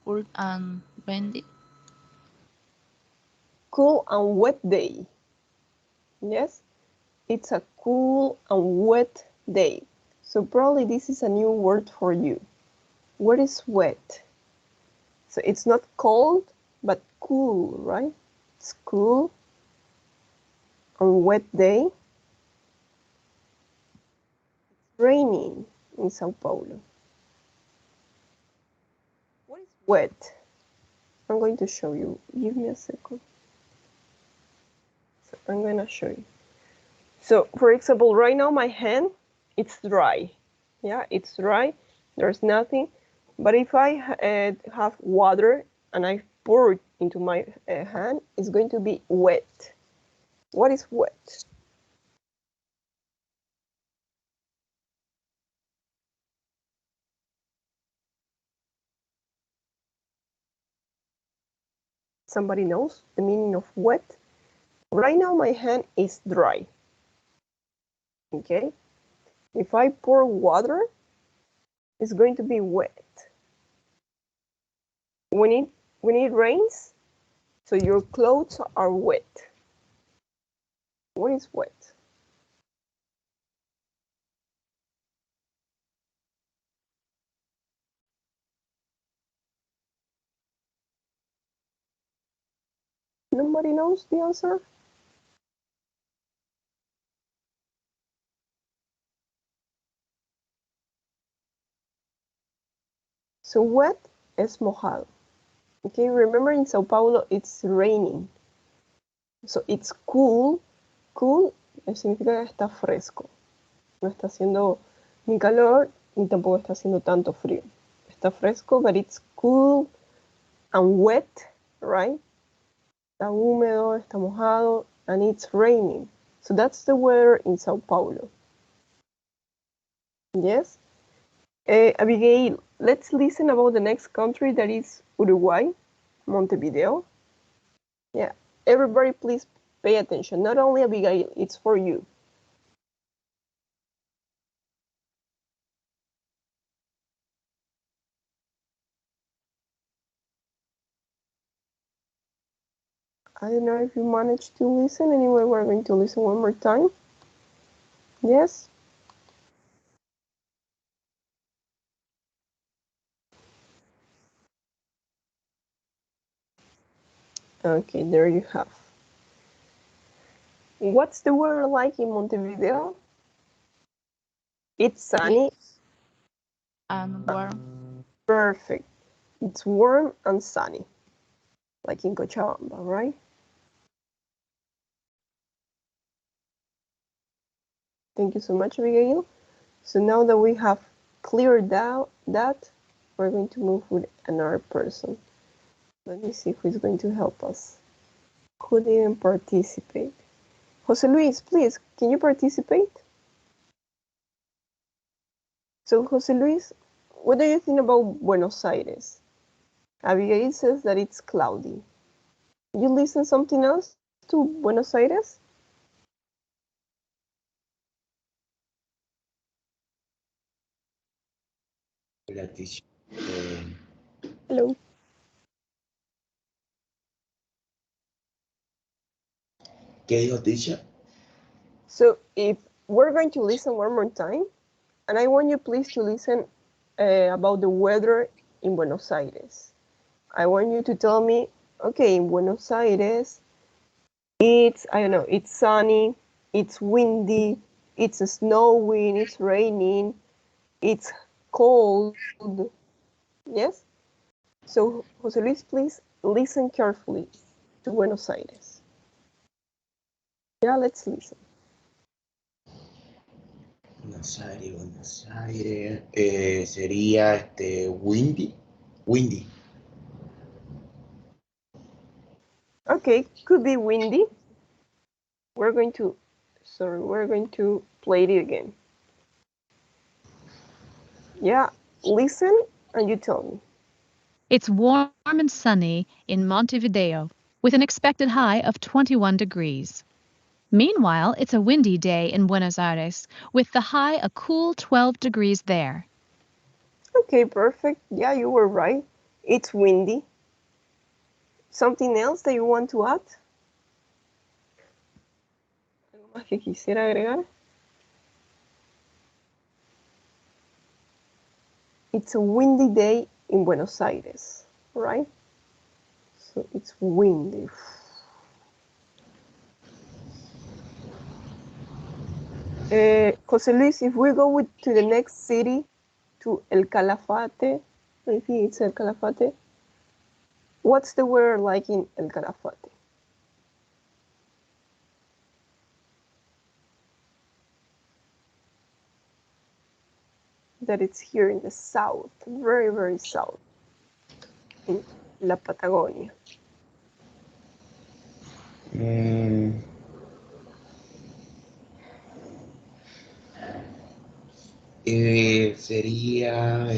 Speaker 15: cool and windy.
Speaker 1: cool and wet day? Yes, it's a cool and wet day. So probably this is a new word for you. What is wet? So it's not cold, but cool, right? It's cool and wet day. It's raining in Sao Paulo. What is wet? I'm going to show you. Give me a second. So I'm going to show you. So, for example, right now my hand, it's dry. Yeah, it's dry. There's nothing. But if I have water and I pour it into my hand, it's going to be wet. What is wet? Somebody knows the meaning of wet? Right now my hand is dry. Okay? If I pour water, it's going to be wet. When it rains, so your clothes are wet. What is wet? Nobody knows the answer? So wet es mojado. Okay, remember in Sao Paulo it's raining. So it's cool. Cool significa que está fresco. No está haciendo ni calor ni tampoco está haciendo tanto frío. Está fresco, but it's cool and wet, right? Está húmedo, está mojado, and it's raining. So that's the weather in Sao Paulo. Yes? Abigail, let's listen about the next country, that is Uruguay, Montevideo. Yeah, everybody please pay attention. Not only Abigail, it's for you. I don't know if you managed to listen. Anyway, we're going to listen one more time. Yes? Okay, there you have. What's the weather like in Montevideo? It's sunny.
Speaker 15: And warm.
Speaker 1: Perfect. It's warm and sunny, like in Cochabamba, right? Thank you so much, Abigail. So now that we have cleared out that, we're going to move with another person. Let me see who is going to help us. Who didn't participate? Jose Luis, please, can you participate? So, Jose Luis, what do you think about Buenos Aires? Abigail says that it's cloudy. You listen something else to Buenos Aires?
Speaker 2: La teacher.
Speaker 1: Hello.
Speaker 2: ¿Qué dijo teacher?
Speaker 1: So if we're going to listen one more time, and I want you please to listen about the weather in Buenos Aires. I want you to tell me, okay, in Buenos Aires, it's, I don't know, it's sunny, it's windy, it's snowing, it's raining, it's cold. Yes? So, Jose Luis, please listen carefully to Buenos Aires. Yeah, let's listen.
Speaker 2: Buenos Aires. Sería windy. Windy.
Speaker 1: Okay, could be windy. We're going to play it again. Yeah, listen and you tell me.
Speaker 14: It's warm and sunny in Montevideo, with an expected high of 21 degrees. Meanwhile, it's a windy day in Buenos Aires, with the high a cool 12 degrees there.
Speaker 1: Okay, perfect. Yeah, you were right. It's windy. Something else that you want to add? ¿Algo más que quisiera agregar? It's a windy day in Buenos Aires, right? So it's windy. Jose Luis, if we go to the next city, to El Calafate, I think it's El Calafate. What's the weather like in El Calafate? That it's here in the south, very, very south, in La Patagonia.
Speaker 2: Sería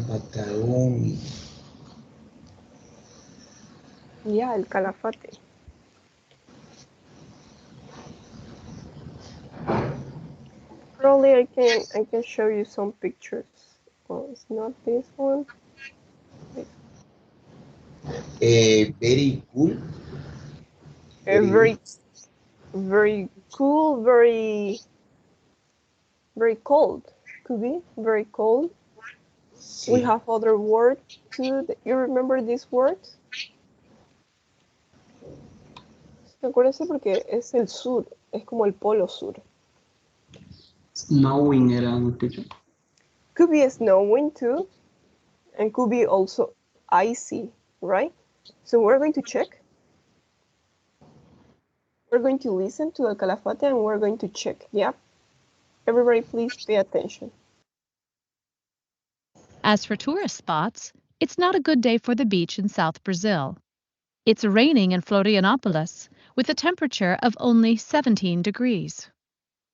Speaker 2: Patagonia.
Speaker 1: Yeah, el Calafate. Probably I can show you some pictures. Oh, it's not this one.
Speaker 2: Very cool.
Speaker 1: Very, very cool. Very cold. Could be very cold.
Speaker 2: Sí.
Speaker 1: We have other words too. You remember these words? Acuérdense porque es el sur, es como el polo sur.
Speaker 12: Snowing era, teacher.
Speaker 1: Could be snowing too, and could be also icy, right? So we're going to check. We're going to listen to El Calafate and we're going to check, yeah? Everybody please pay attention.
Speaker 14: As for tourist spots, it's not a good day for the beach in South Brazil. It's raining in Florianopolis with a temperature of only 17 degrees.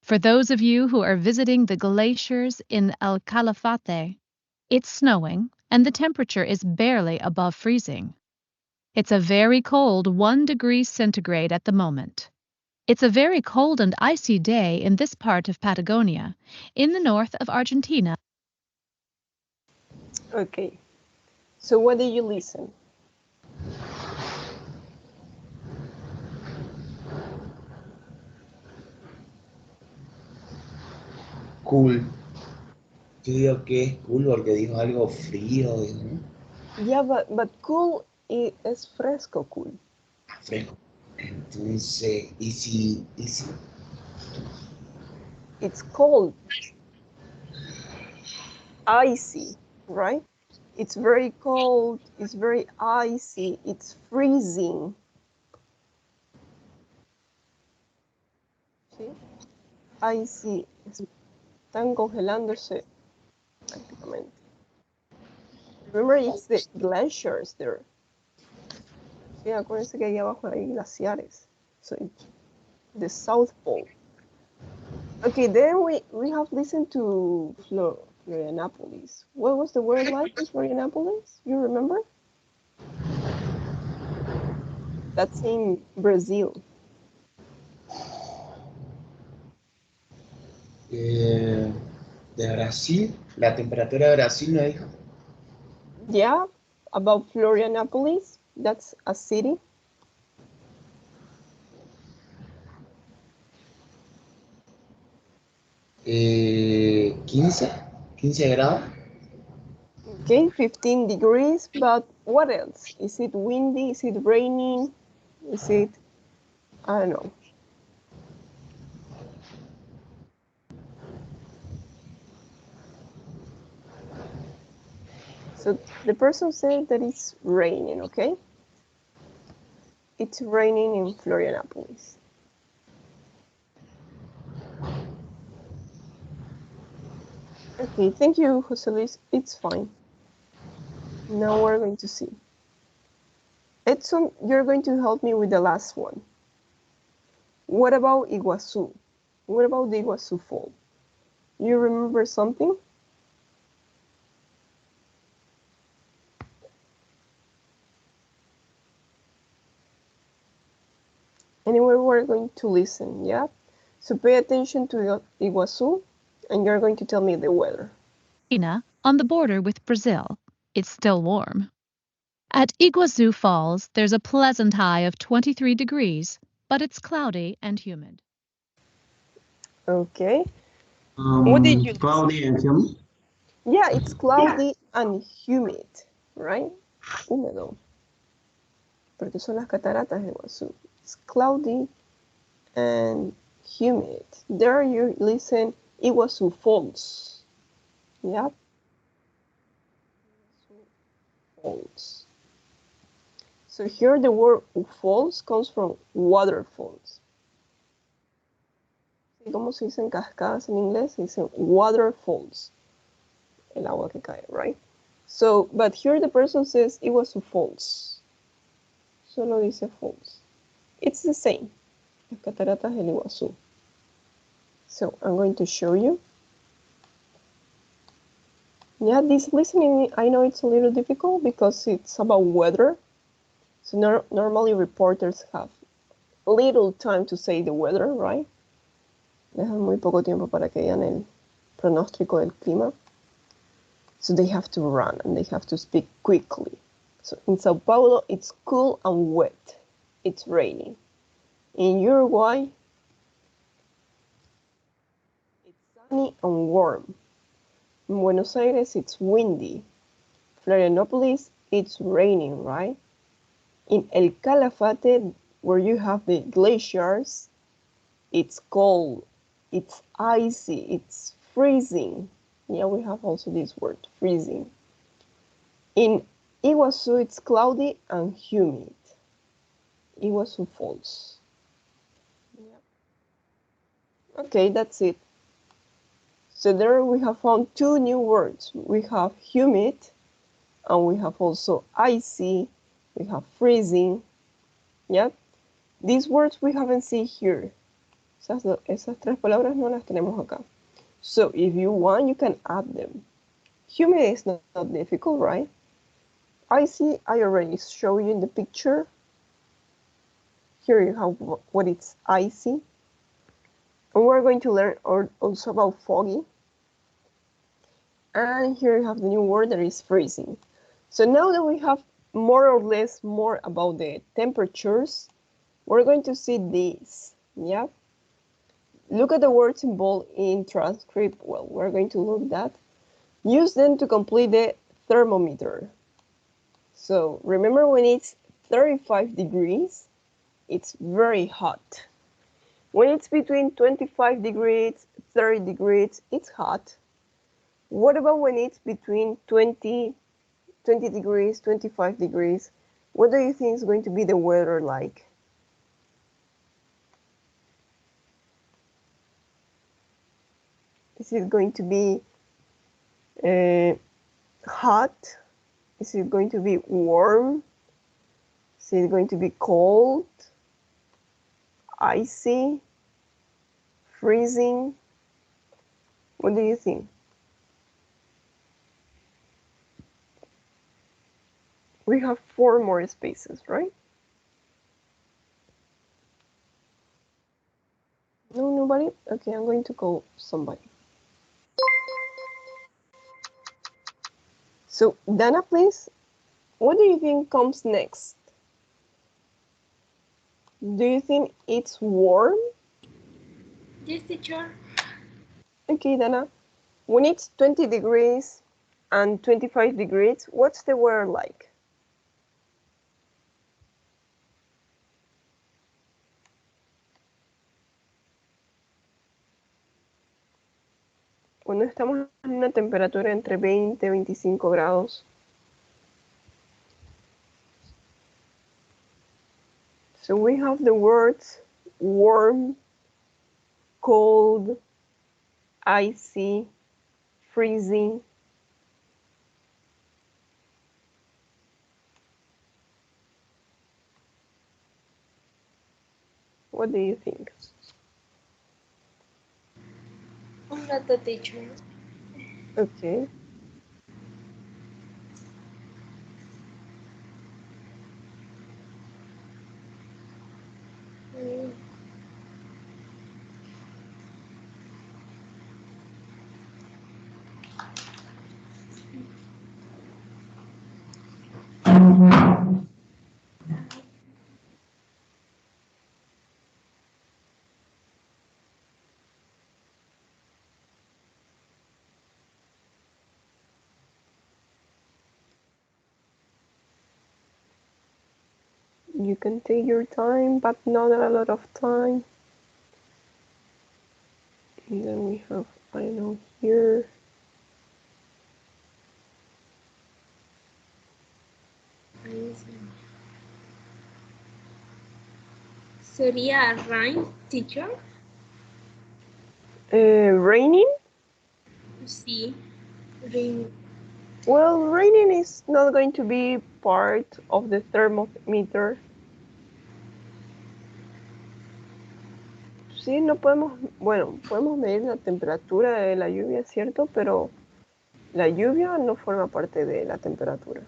Speaker 14: For those of you who are visiting the glaciers in El Calafate, it's snowing and the temperature is barely above freezing. It's a very cold 1 degree centigrade at the moment. It's a very cold and icy day in this part of Patagonia, in the north of Argentina.
Speaker 1: Okay, so what did you listen?
Speaker 2: Cool. Yo digo que es cool porque dijo algo frío, ¿no?
Speaker 1: Yeah, but cool es fresco cool.
Speaker 2: Fresco. Entonces, ¿y si?
Speaker 1: It's cold. Icy, right? It's very cold, it's very icy, it's freezing. ¿Sí? Icy, están congelándose prácticamente. Remember, it's the glaciers there. Sí, acuérdense que ahí abajo hay glaciares. So it's the South Pole. Okay, then we have listened to Florianopolis. What was the word like in Florianopolis? You remember? That's in Brazil.
Speaker 2: De Brasil, la temperatura de Brasil, ¿no dijo?
Speaker 1: Yeah, about Florianopolis. That's a city.
Speaker 2: Eh, 15 grados.
Speaker 1: Okay, 15 degrees, but what else? Is it windy? Is it raining? Is it, I don't know. So the person said that it's raining, okay? It's raining in Florianopolis. Okay, thank you, Jose Luis. It's fine. Now we're going to see. Edson, you're going to help me with the last one. What about Iguazu? What about the Iguazu Fall? You remember something? Anyway, we're going to listen, yeah? So pay attention to Iguazu, and you're going to tell me the weather.
Speaker 14: On the border with Brazil, it's still warm. At Iguazu Falls, there's a pleasant high of 23 degrees, but it's cloudy and humid.
Speaker 1: Okay. What did you
Speaker 12: Cloudy and humid?
Speaker 1: Yeah, it's cloudy and humid, right? Húmedo. Porque son las cataratas de Iguazú. It's cloudy and humid. There you listen Iguazu Falls. Yeah. Falls. So here the word falls comes from waterfalls. ¿Cómo se dicen cascadas en inglés? Se dicen waterfalls. El agua que cae, right? So, but here the person says Iguazu Falls. Solo dice falls. It's the same. Las cataratas del Iguazú. So I'm going to show you. Yeah, this listening, I know it's a little difficult because it's about weather. So normally reporters have little time to say the weather, right? Dejan muy poco tiempo para que digan el pronóstico del clima. So they have to run and they have to speak quickly. So in Sao Paulo, it's cool and wet. It's raining. In Uruguay, it's sunny and warm. In Buenos Aires, it's windy. Florianopolis, it's raining, right? In El Calafate, where you have the glaciers, it's cold, it's icy, it's freezing. Yeah, we have also this word, freezing. In Iguazu, it's cloudy and humid. Iguazu Falls. Yeah. Okay, that's it. So there we have found two new words. We have humid, and we have also icy, we have freezing. Yeah, these words we haven't seen here. Esas tres palabras no las tenemos acá. So if you want, you can add them. Humid is not difficult, right? Icy, I already show you in the picture. Here you have what it's icy. And we're going to learn also about foggy. And here you have the new word that is freezing. So now that we have more or less more about the temperatures, we're going to see these, yeah? Look at the words in bold in transcript. Well, we're going to look at that. Use them to complete the thermometer. So remember when it's 35 degrees, it's very hot. When it's between 25 degrees, 30 degrees, it's hot. What about when it's between 20 degrees, 25 degrees? What do you think is going to be the weather like? Is it going to be hot? Is it going to be warm? Is it going to be cold? Icy? Freezing? What do you think? We have 4 more spaces, right? No, nobody? Okay, I'm going to call somebody. So, Dana, please, what do you think comes next? Do you think it's warm?
Speaker 6: Yes, teacher.
Speaker 1: Okay, Dana. When it's 20 degrees and 25 degrees, what's the weather like? Cuando estamos en una temperatura entre 20 y 25 grados. So we have the words warm, cold, icy, freezing. What do you think?
Speaker 6: Un rato, teacher.
Speaker 1: Okay. You can take your time, but not a lot of time. And then we have, I don't know, here.
Speaker 6: Sería rain, teacher.
Speaker 1: Raining?
Speaker 6: Sí, rain.
Speaker 1: Well, raining is not going to be part of the thermometer. Sí, no podemos, bueno, podemos medir la temperatura de la lluvia, ¿cierto? Pero La lluvia no forma parte de la temperatura.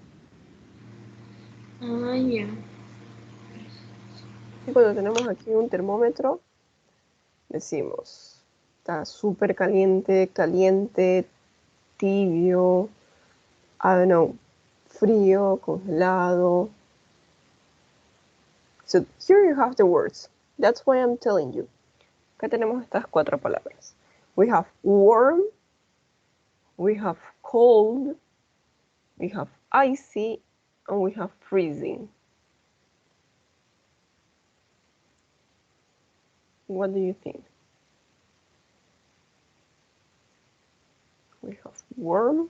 Speaker 6: Ah, ya.
Speaker 1: Y cuando tenemos aquí un termómetro, decimos, está súper caliente, caliente, tibio, I don't know, frío, congelado. So here you have the words. That's why I'm telling you. Acá tenemos estas 4 palabras. We have warm, we have cold, we have icy, and we have freezing. What do you think? We have warm,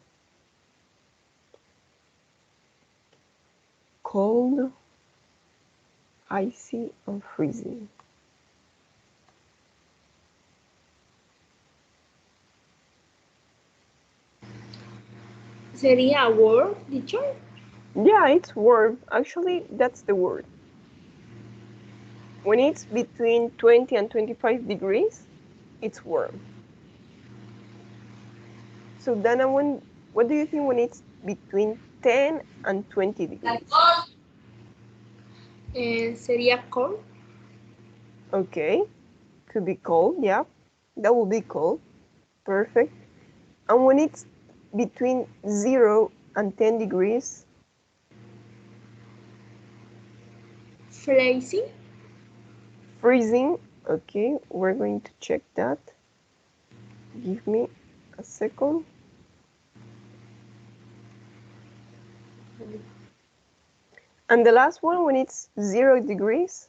Speaker 1: cold, icy, and freezing.
Speaker 6: ¿Sería warm, teacher?
Speaker 1: Yeah, it's warm. Actually, that's the word. When it's between 20 and 25 degrees, it's warm. So Dana, what do you think when it's between 10 and 20 degrees?
Speaker 6: ¿Sería cold?
Speaker 1: Okay, could be cold, yeah. That would be cold. Perfect. And when it's between 0 and 10 degrees?
Speaker 6: Freezing?
Speaker 1: Freezing. Okay, we're going to check that. Give me a second. And the last one, when it's 0 degrees?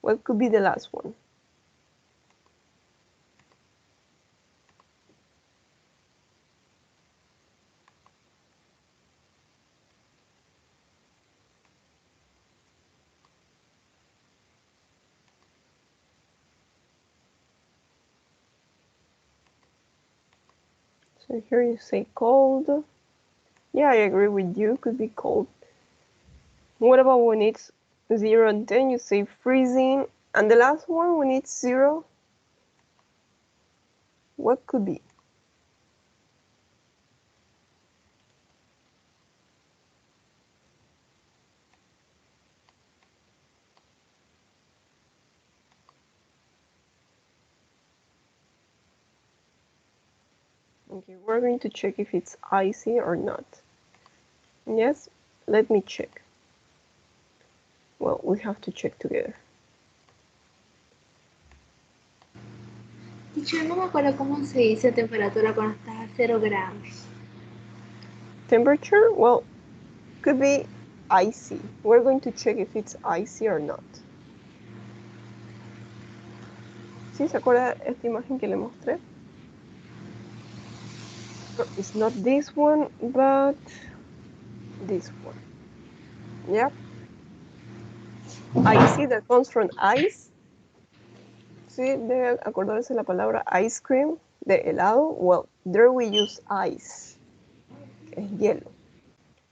Speaker 1: What could be the last one? So here you say cold. Yeah, I agree with you, could be cold. What about when it's 0 and 10, you say freezing. And the last one, when it's 0, what could be? Okay, we're going to check if it's icy or not. Yes, let me check. Well, we have to check together.
Speaker 6: Teacher, no me acuerdo cómo se dice temperatura cuando está a 0 grados.
Speaker 1: Temperature? Well, could be icy. We're going to check if it's icy or not. ¿Sí se acuerda esta imagen que le mostré? No, it's not this one, but this one. Yep. Icy, that comes from ice. Sí, debe acordarse la palabra ice cream, de helado. Well, there we use ice, que es hielo.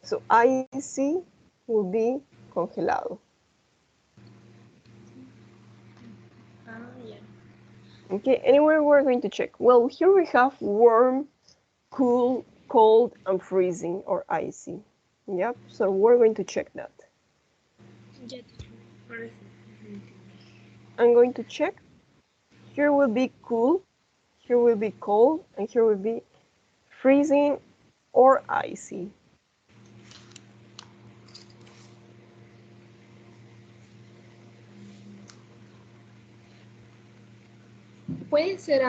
Speaker 1: So icy will be congelado. Okay, anyway, we're going to check. Well, here we have warm, cool, cold, and freezing, or icy. Yep, so we're going to check that. I'm going to check. Here will be cool, here will be cold, and here will be freezing or icy.
Speaker 6: Puede ser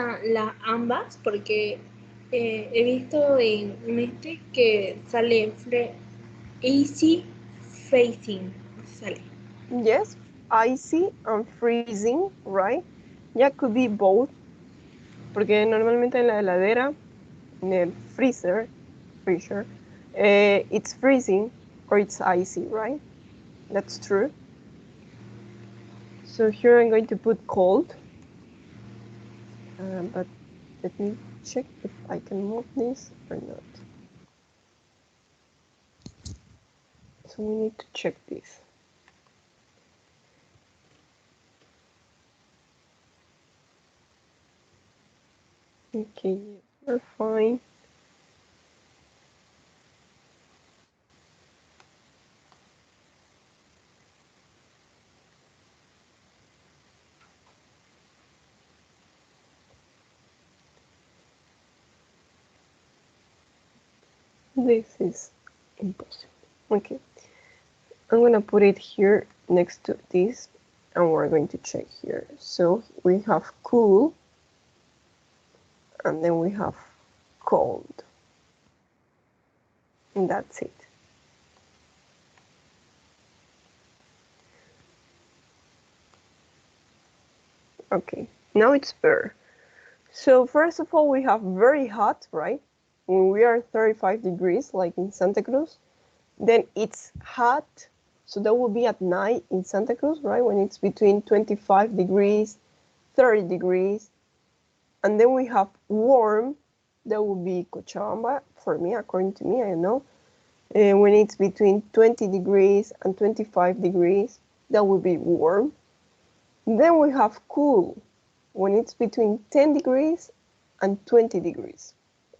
Speaker 6: ambas, porque he visto en este que sale easy freezing. Sale.
Speaker 1: Yes, icy and freezing, right? Yeah, could be both. Porque normalmente en la heladera, en el freezer, it's freezing or it's icy, right? That's true. So here I'm going to put cold. But let me check if I can move this or not. So we need to check this. Okay, we're fine. This is impossible. Okay, I'm gonna put it here next to this, and we're going to check here. So we have cool, and then we have cold, and that's it. Okay, now it's better. So first of all, we have very hot, right? When we are 35 degrees, like in Santa Cruz, then it's hot. So that will be at night in Santa Cruz, right? When it's between 25 degrees, 30 degrees. And then we have warm. That would be Cochabamba for me, according to me, I don't know. When it's between 20 degrees and 25 degrees, that would be warm. Then we have cool, when it's between 10 degrees and 20 degrees.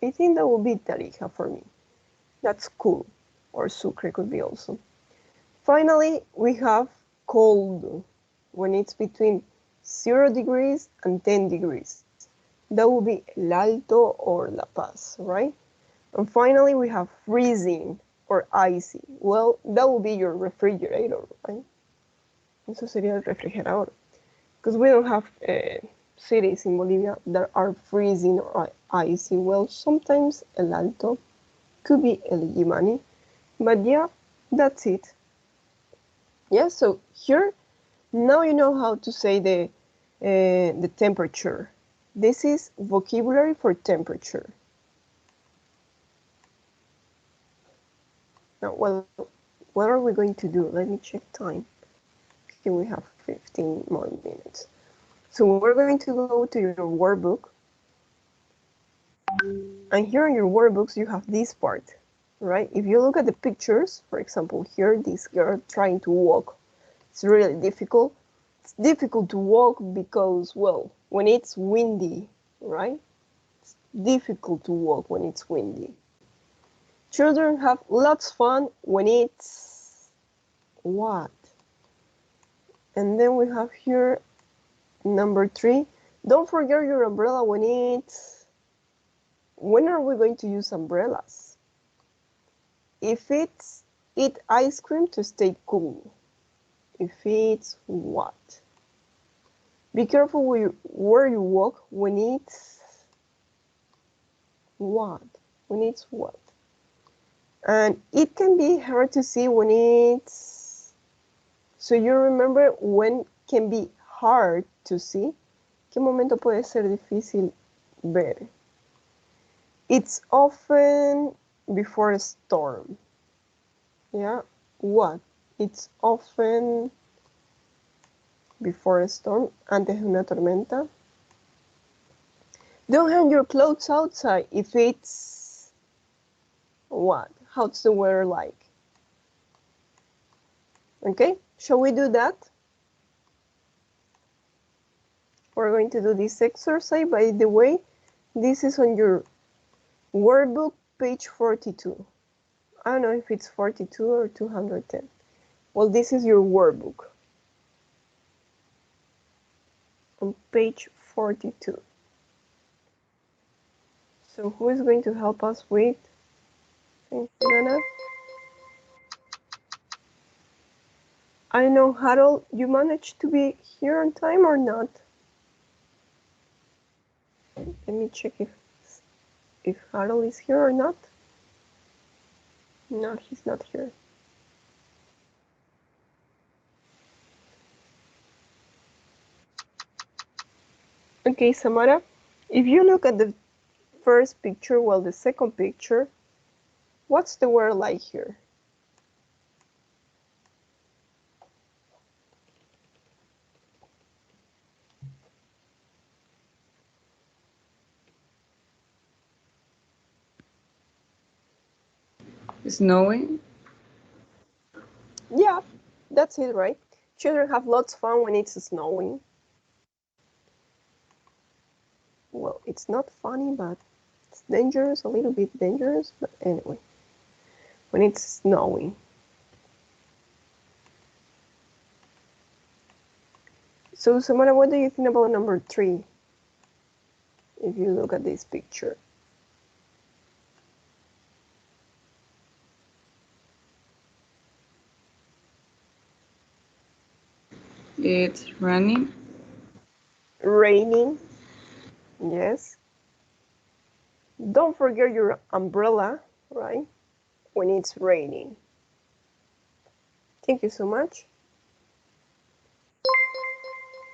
Speaker 1: I think that would be Tarija for me. That's cool. Or Sucre could be also. Finally, we have cold, when it's between 0 degrees and 10 degrees. That would be El Alto or La Paz, right? And finally, we have freezing or icy. Well, that would be your refrigerator, right? Eso sería el refrigerador. Because we don't have cities in Bolivia that are freezing or icy. Well, sometimes El Alto, could be El Yimani, but yeah, that's it. Yeah, so here, now you know how to say the temperature. This is vocabulary for temperature. Now, well, what are we going to do? Let me check time. Okay, we have 15 more minutes. So we're going to go to your workbook. And here in your workbooks, you have this part, right? If you look at the pictures, for example, here, this girl trying to walk. It's really difficult. It's difficult to walk because, well, when it's windy, right? It's difficult to walk when it's windy. Children have lots of fun when it's what? And then we have here number 3. Don't forget your umbrella when it's... When are we going to use umbrellas? If it's eat ice cream to stay cool. If it's what? Be careful where you walk when it's what? When it's what? And it can be hard to see when it's... So you remember when can be hard to see? ¿Qué momento puede ser difícil ver? It's often before a storm. Yeah, what? It's often before a storm, antes de una tormenta. Don't hang your clothes outside if it's what? How's the weather like? Okay, shall we do that? We're going to do this exercise. By the way, this is on your workbook, page 42. I don't know if it's 42 or 210. Well, this is your workbook on page 42. So who is going to help us with? Nana? I know, Harold, you managed to be here on time or not? Let me check if Harold is here or not. No, he's not here. Okay, Samara, if you look at the first picture, well, the second picture, what's the weather like here?
Speaker 5: Snowing.
Speaker 1: Yeah, that's it, right? Children have lots of fun when it's snowing. Well, it's not funny, but it's dangerous, a little bit dangerous, but anyway, when it's snowing. So, Samara, what do you think about number 3? If you look at this picture.
Speaker 5: It's raining.
Speaker 1: Raining, yes. Don't forget your umbrella, right? When it's raining. Thank you so much.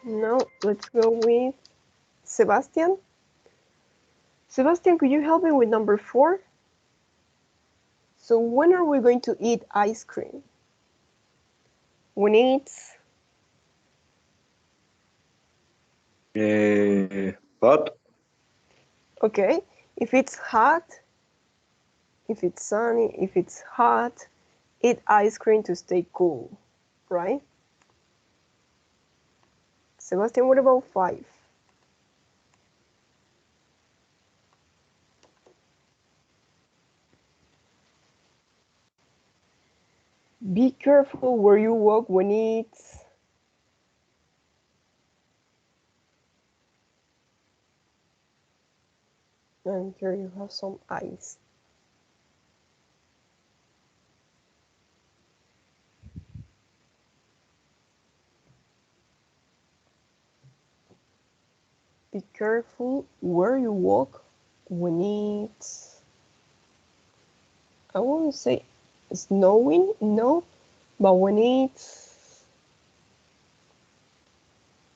Speaker 1: Now, let's go with Sebastian. Sebastian, could you help me with number 4? So when are we going to eat ice cream? When it's
Speaker 3: hot,
Speaker 1: okay. If it's hot, if it's sunny, if it's hot, eat ice cream to stay cool, right? Sebastian, what about 5? Be careful where you walk when it's and here you have some ice. Be careful where you walk when it's, I won't say snowing, no, but when it's,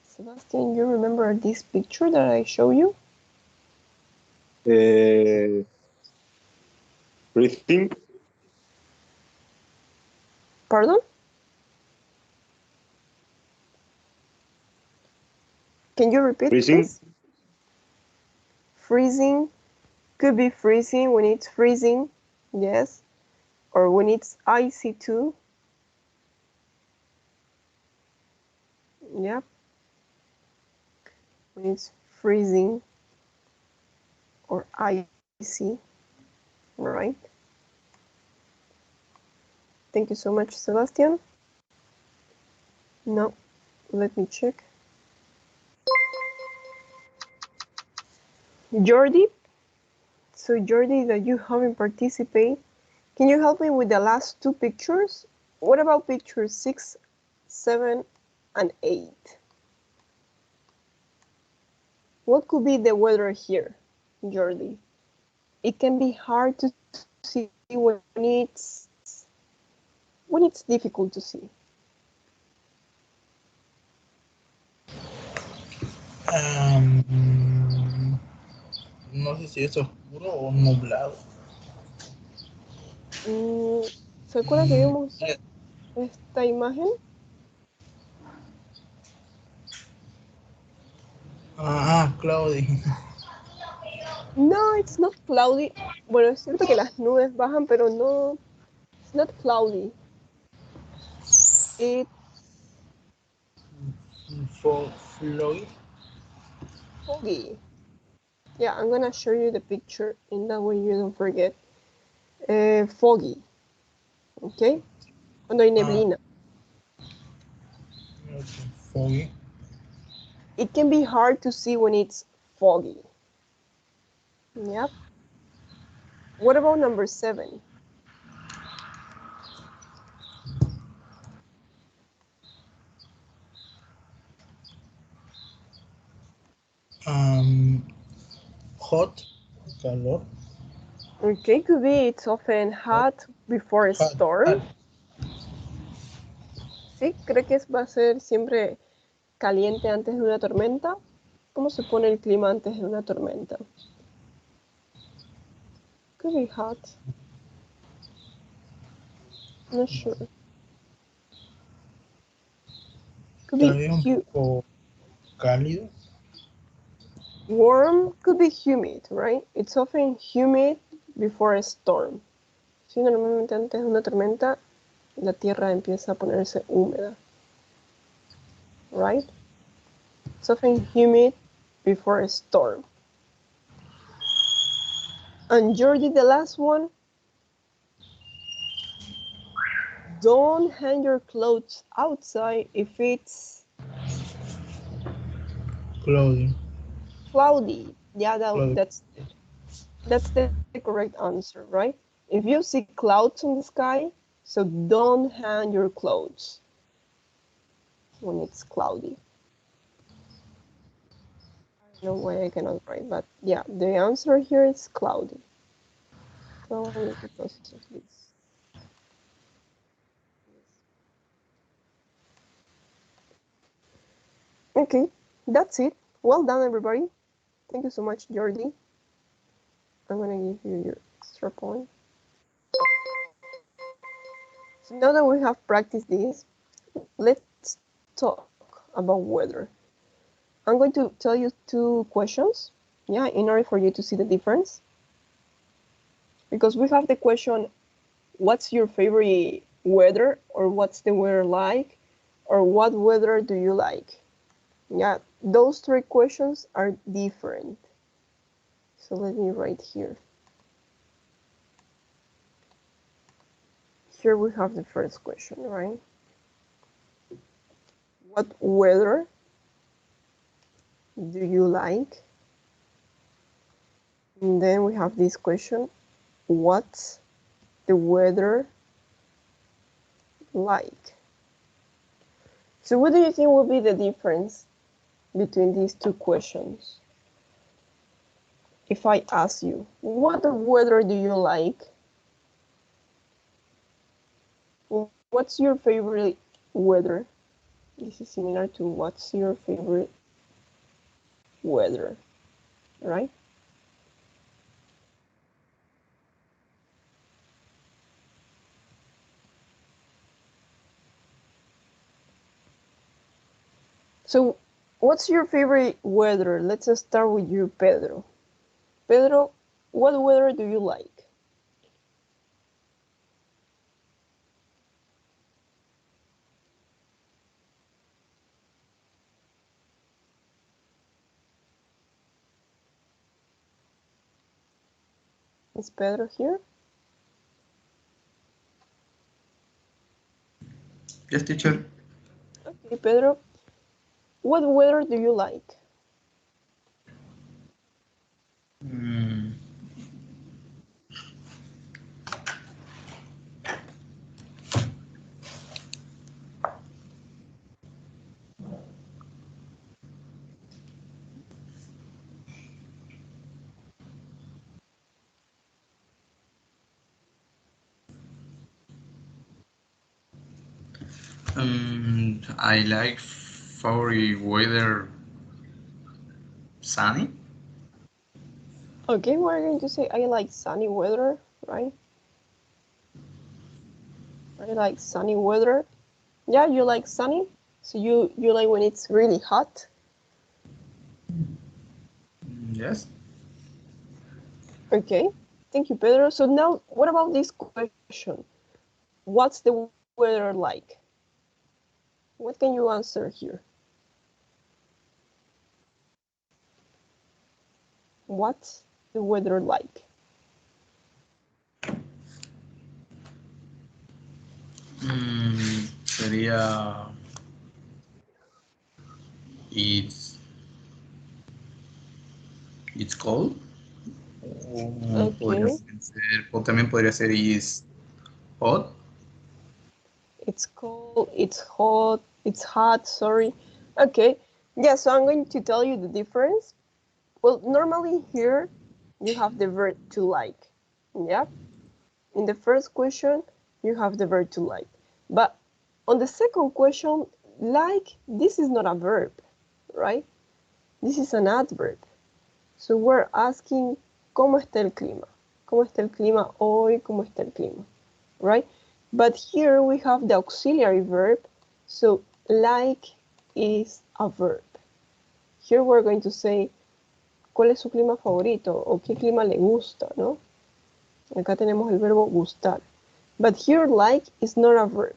Speaker 1: Sebastian, you remember this picture that I show you?
Speaker 3: freezing,
Speaker 1: Pardon? Can you repeat,
Speaker 3: freezing,
Speaker 1: please? Freezing, could be freezing when it's freezing, yes, or when it's icy too. Yep. When it's freezing or icy, right? Thank you so much, Sebastian. No, let me check. Jordi, so Jordi, that you haven't participated, can you help me with the last 2 pictures? What about pictures 6, 7, and 8? What could be the weather here, Jordi? It can be hard to see when it's difficult to see.
Speaker 16: No sé si es oscuro o nublado.
Speaker 1: ¿Se acuerda que vimos esta imagen?
Speaker 16: Cloudy.
Speaker 1: No, it's not cloudy. Bueno, es cierto que las nubes bajan, pero no, it's not cloudy. It's foggy. Yeah, I'm gonna show you the picture in that way you don't forget. Foggy. Okay? Cuando hay neblina.
Speaker 16: Foggy.
Speaker 1: It can be hard to see when it's foggy. Yep. What about number 7?
Speaker 16: Hot, calor.
Speaker 1: Okay, could be it's often hot before a storm. ¿Sí? ¿Cree que va a ser siempre caliente antes de una tormenta? ¿Cómo se pone el clima antes de una tormenta? Could be hot. Not sure. Could be
Speaker 16: un poco cálido.
Speaker 1: Warm, could be humid, right? It's often humid before a storm. Sí, normalmente antes de una tormenta La tierra empieza a ponerse húmeda. Right? Something humid before a storm. And Jordi, the last one. Don't hang your clothes outside if it's
Speaker 16: Cloudy.
Speaker 1: cloudy. Yeah,
Speaker 16: Cloudy.
Speaker 1: that's the correct answer, right? If you see clouds in the sky, so don't hang your clothes when it's cloudy. I don't know why I cannot write, but yeah, the answer here is cloudy. Probably because of this. Okay, that's it. Well done, everybody. Thank you so much, Jordi. I'm gonna give you your extra point. So now that we have practiced this, let's talk about weather. I'm going to tell you two questions, yeah, in order for you to see the difference. Because we have the question, what's your favorite weather, or what's the weather like, or what weather do you like? Yeah, those three questions are different. So let me write here. Here we have the first question, right? What weather do you like? And then we have this question, what's the weather like? So what do you think will be the difference between these two questions? If I ask you, what weather do you like? What's your favorite weather? This is similar to what's your favorite weather, right? So what's your favorite weather? Let's start with you, Pedro. Pedro, what weather do you like? Is Pedro here?
Speaker 13: Yes, teacher.
Speaker 1: Okay, Pedro, what weather do you like?
Speaker 13: I like favorite weather sunny.
Speaker 1: Okay, we're going to say I like sunny weather, right? I like sunny weather. Yeah, you like sunny? So you like when it's really hot?
Speaker 13: Yes.
Speaker 1: Okay, thank you, Pedro. So now, what about this question? What's the weather like? What can you answer here? What's the weather like?
Speaker 13: Sería it's cold.
Speaker 1: Okay.
Speaker 13: O también podría ser is hot.
Speaker 1: It's cold, it's hot, it's hot, sorry. Okay, yeah, so I'm going to tell you the difference. Well, normally here you have the verb to like, yeah? In the first question, you have the verb to like. But on the second question, like, this is not a verb, right? This is an adverb. So we're asking, ¿cómo está el clima? ¿Cómo está el clima hoy? ¿Cómo está el clima? Right? But here we have the auxiliary verb. So like is a verb. Here we're going to say, ¿cuál es su clima favorito? ¿O qué clima le gusta? ¿No? Acá tenemos el verbo gustar. But here like is not a verb.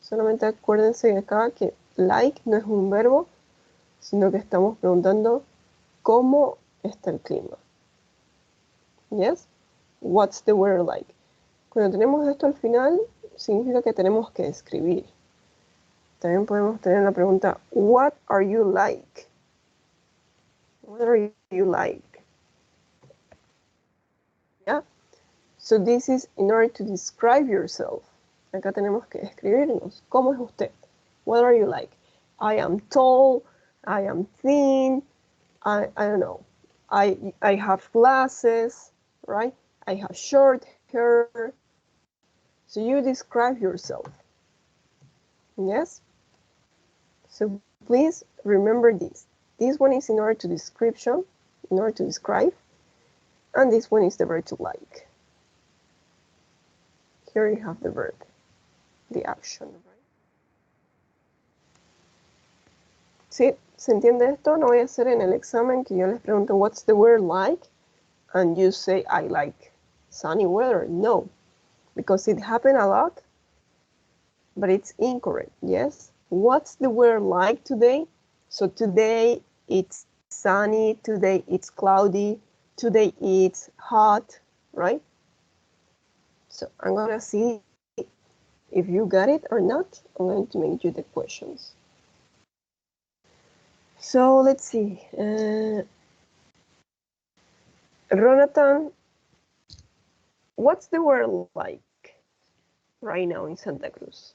Speaker 1: Solamente acuérdense acá que like no es un verbo, sino que estamos preguntando cómo está el clima. Yes? What's the weather like? Cuando tenemos esto al final, significa que tenemos que escribir. También podemos tener la pregunta, what are you like? What are you like? Yeah? So this is in order to describe yourself. Acá tenemos que describirnos. ¿Cómo es usted? What are you like? I am tall, I am thin, I don't know. I have glasses, right? I have short hair. So you describe yourself. Yes? So please remember this. This one is in order to description, in order to describe, and this one is the verb to like. Here you have the verb, the action, right? ¿Sí? ¿Se entiende esto? No voy a hacer en el examen que yo les pregunto what's the weather like, and you say I like sunny weather. No, because it happened a lot, but it's incorrect. Yes? What's the weather like today? So today it's sunny, today it's cloudy, today it's hot, right? So I'm gonna see if you got it or not. I'm going to make you the questions. So let's see. Ronatan, what's the weather like right now in Santa Cruz?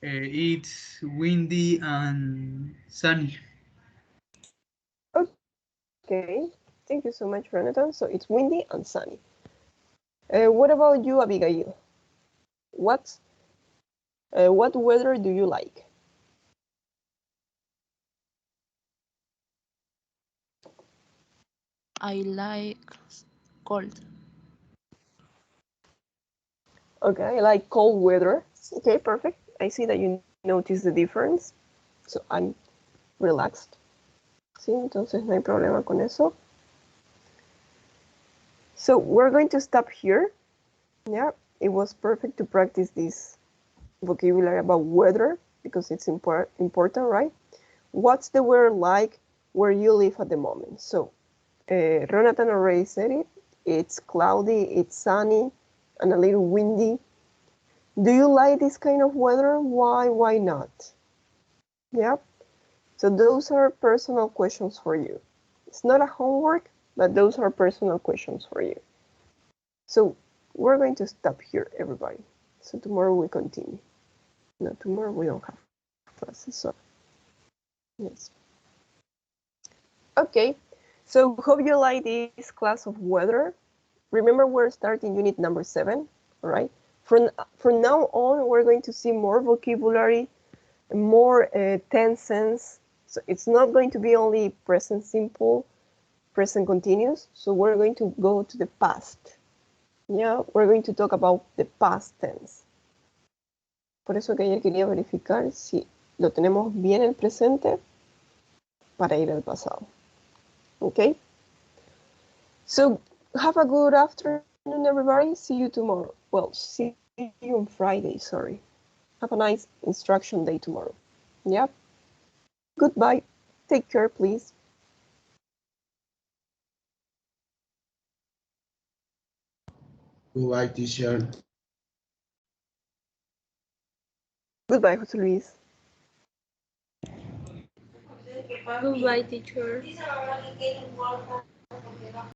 Speaker 4: It's windy and sunny.
Speaker 1: Okay, thank you so much, Ronatan. So it's windy and sunny. What about you, Abigail? What weather do you like?
Speaker 15: I like cold.
Speaker 1: Okay, I like cold weather. Okay, perfect. I see that you notice the difference. So I'm relaxed. Sí, entonces no hay problema con eso. So we're going to stop here. Yeah, it was perfect to practice this vocabulary about weather because it's important, right? What's the weather like where you live at the moment? So Ronatan already said it. It's cloudy, it's sunny, and a little windy. Do you like this kind of weather? Why not? Yeah. So those are personal questions for you. It's not a homework, but those are personal questions for you. So we're going to stop here, everybody. So tomorrow we continue. No, tomorrow we don't have classes, so yes. Okay, so hope you like this class of weather. Remember, we're starting unit number 7, all right? From now on, we're going to see more vocabulary, more tenses. So it's not going to be only present simple, present continuous. So we're going to go to the past. Yeah, we're going to talk about the past tense. Por eso que ayer quería verificar si lo tenemos bien el presente para ir al pasado. Okay? So have a good afternoon, everybody. See you tomorrow. Well, see you on Friday, sorry. Have a nice instruction day tomorrow. Yeah? Goodbye. Take care, please.
Speaker 2: Goodbye, teacher.
Speaker 1: Goodbye, José Luis.
Speaker 6: Goodbye, teacher.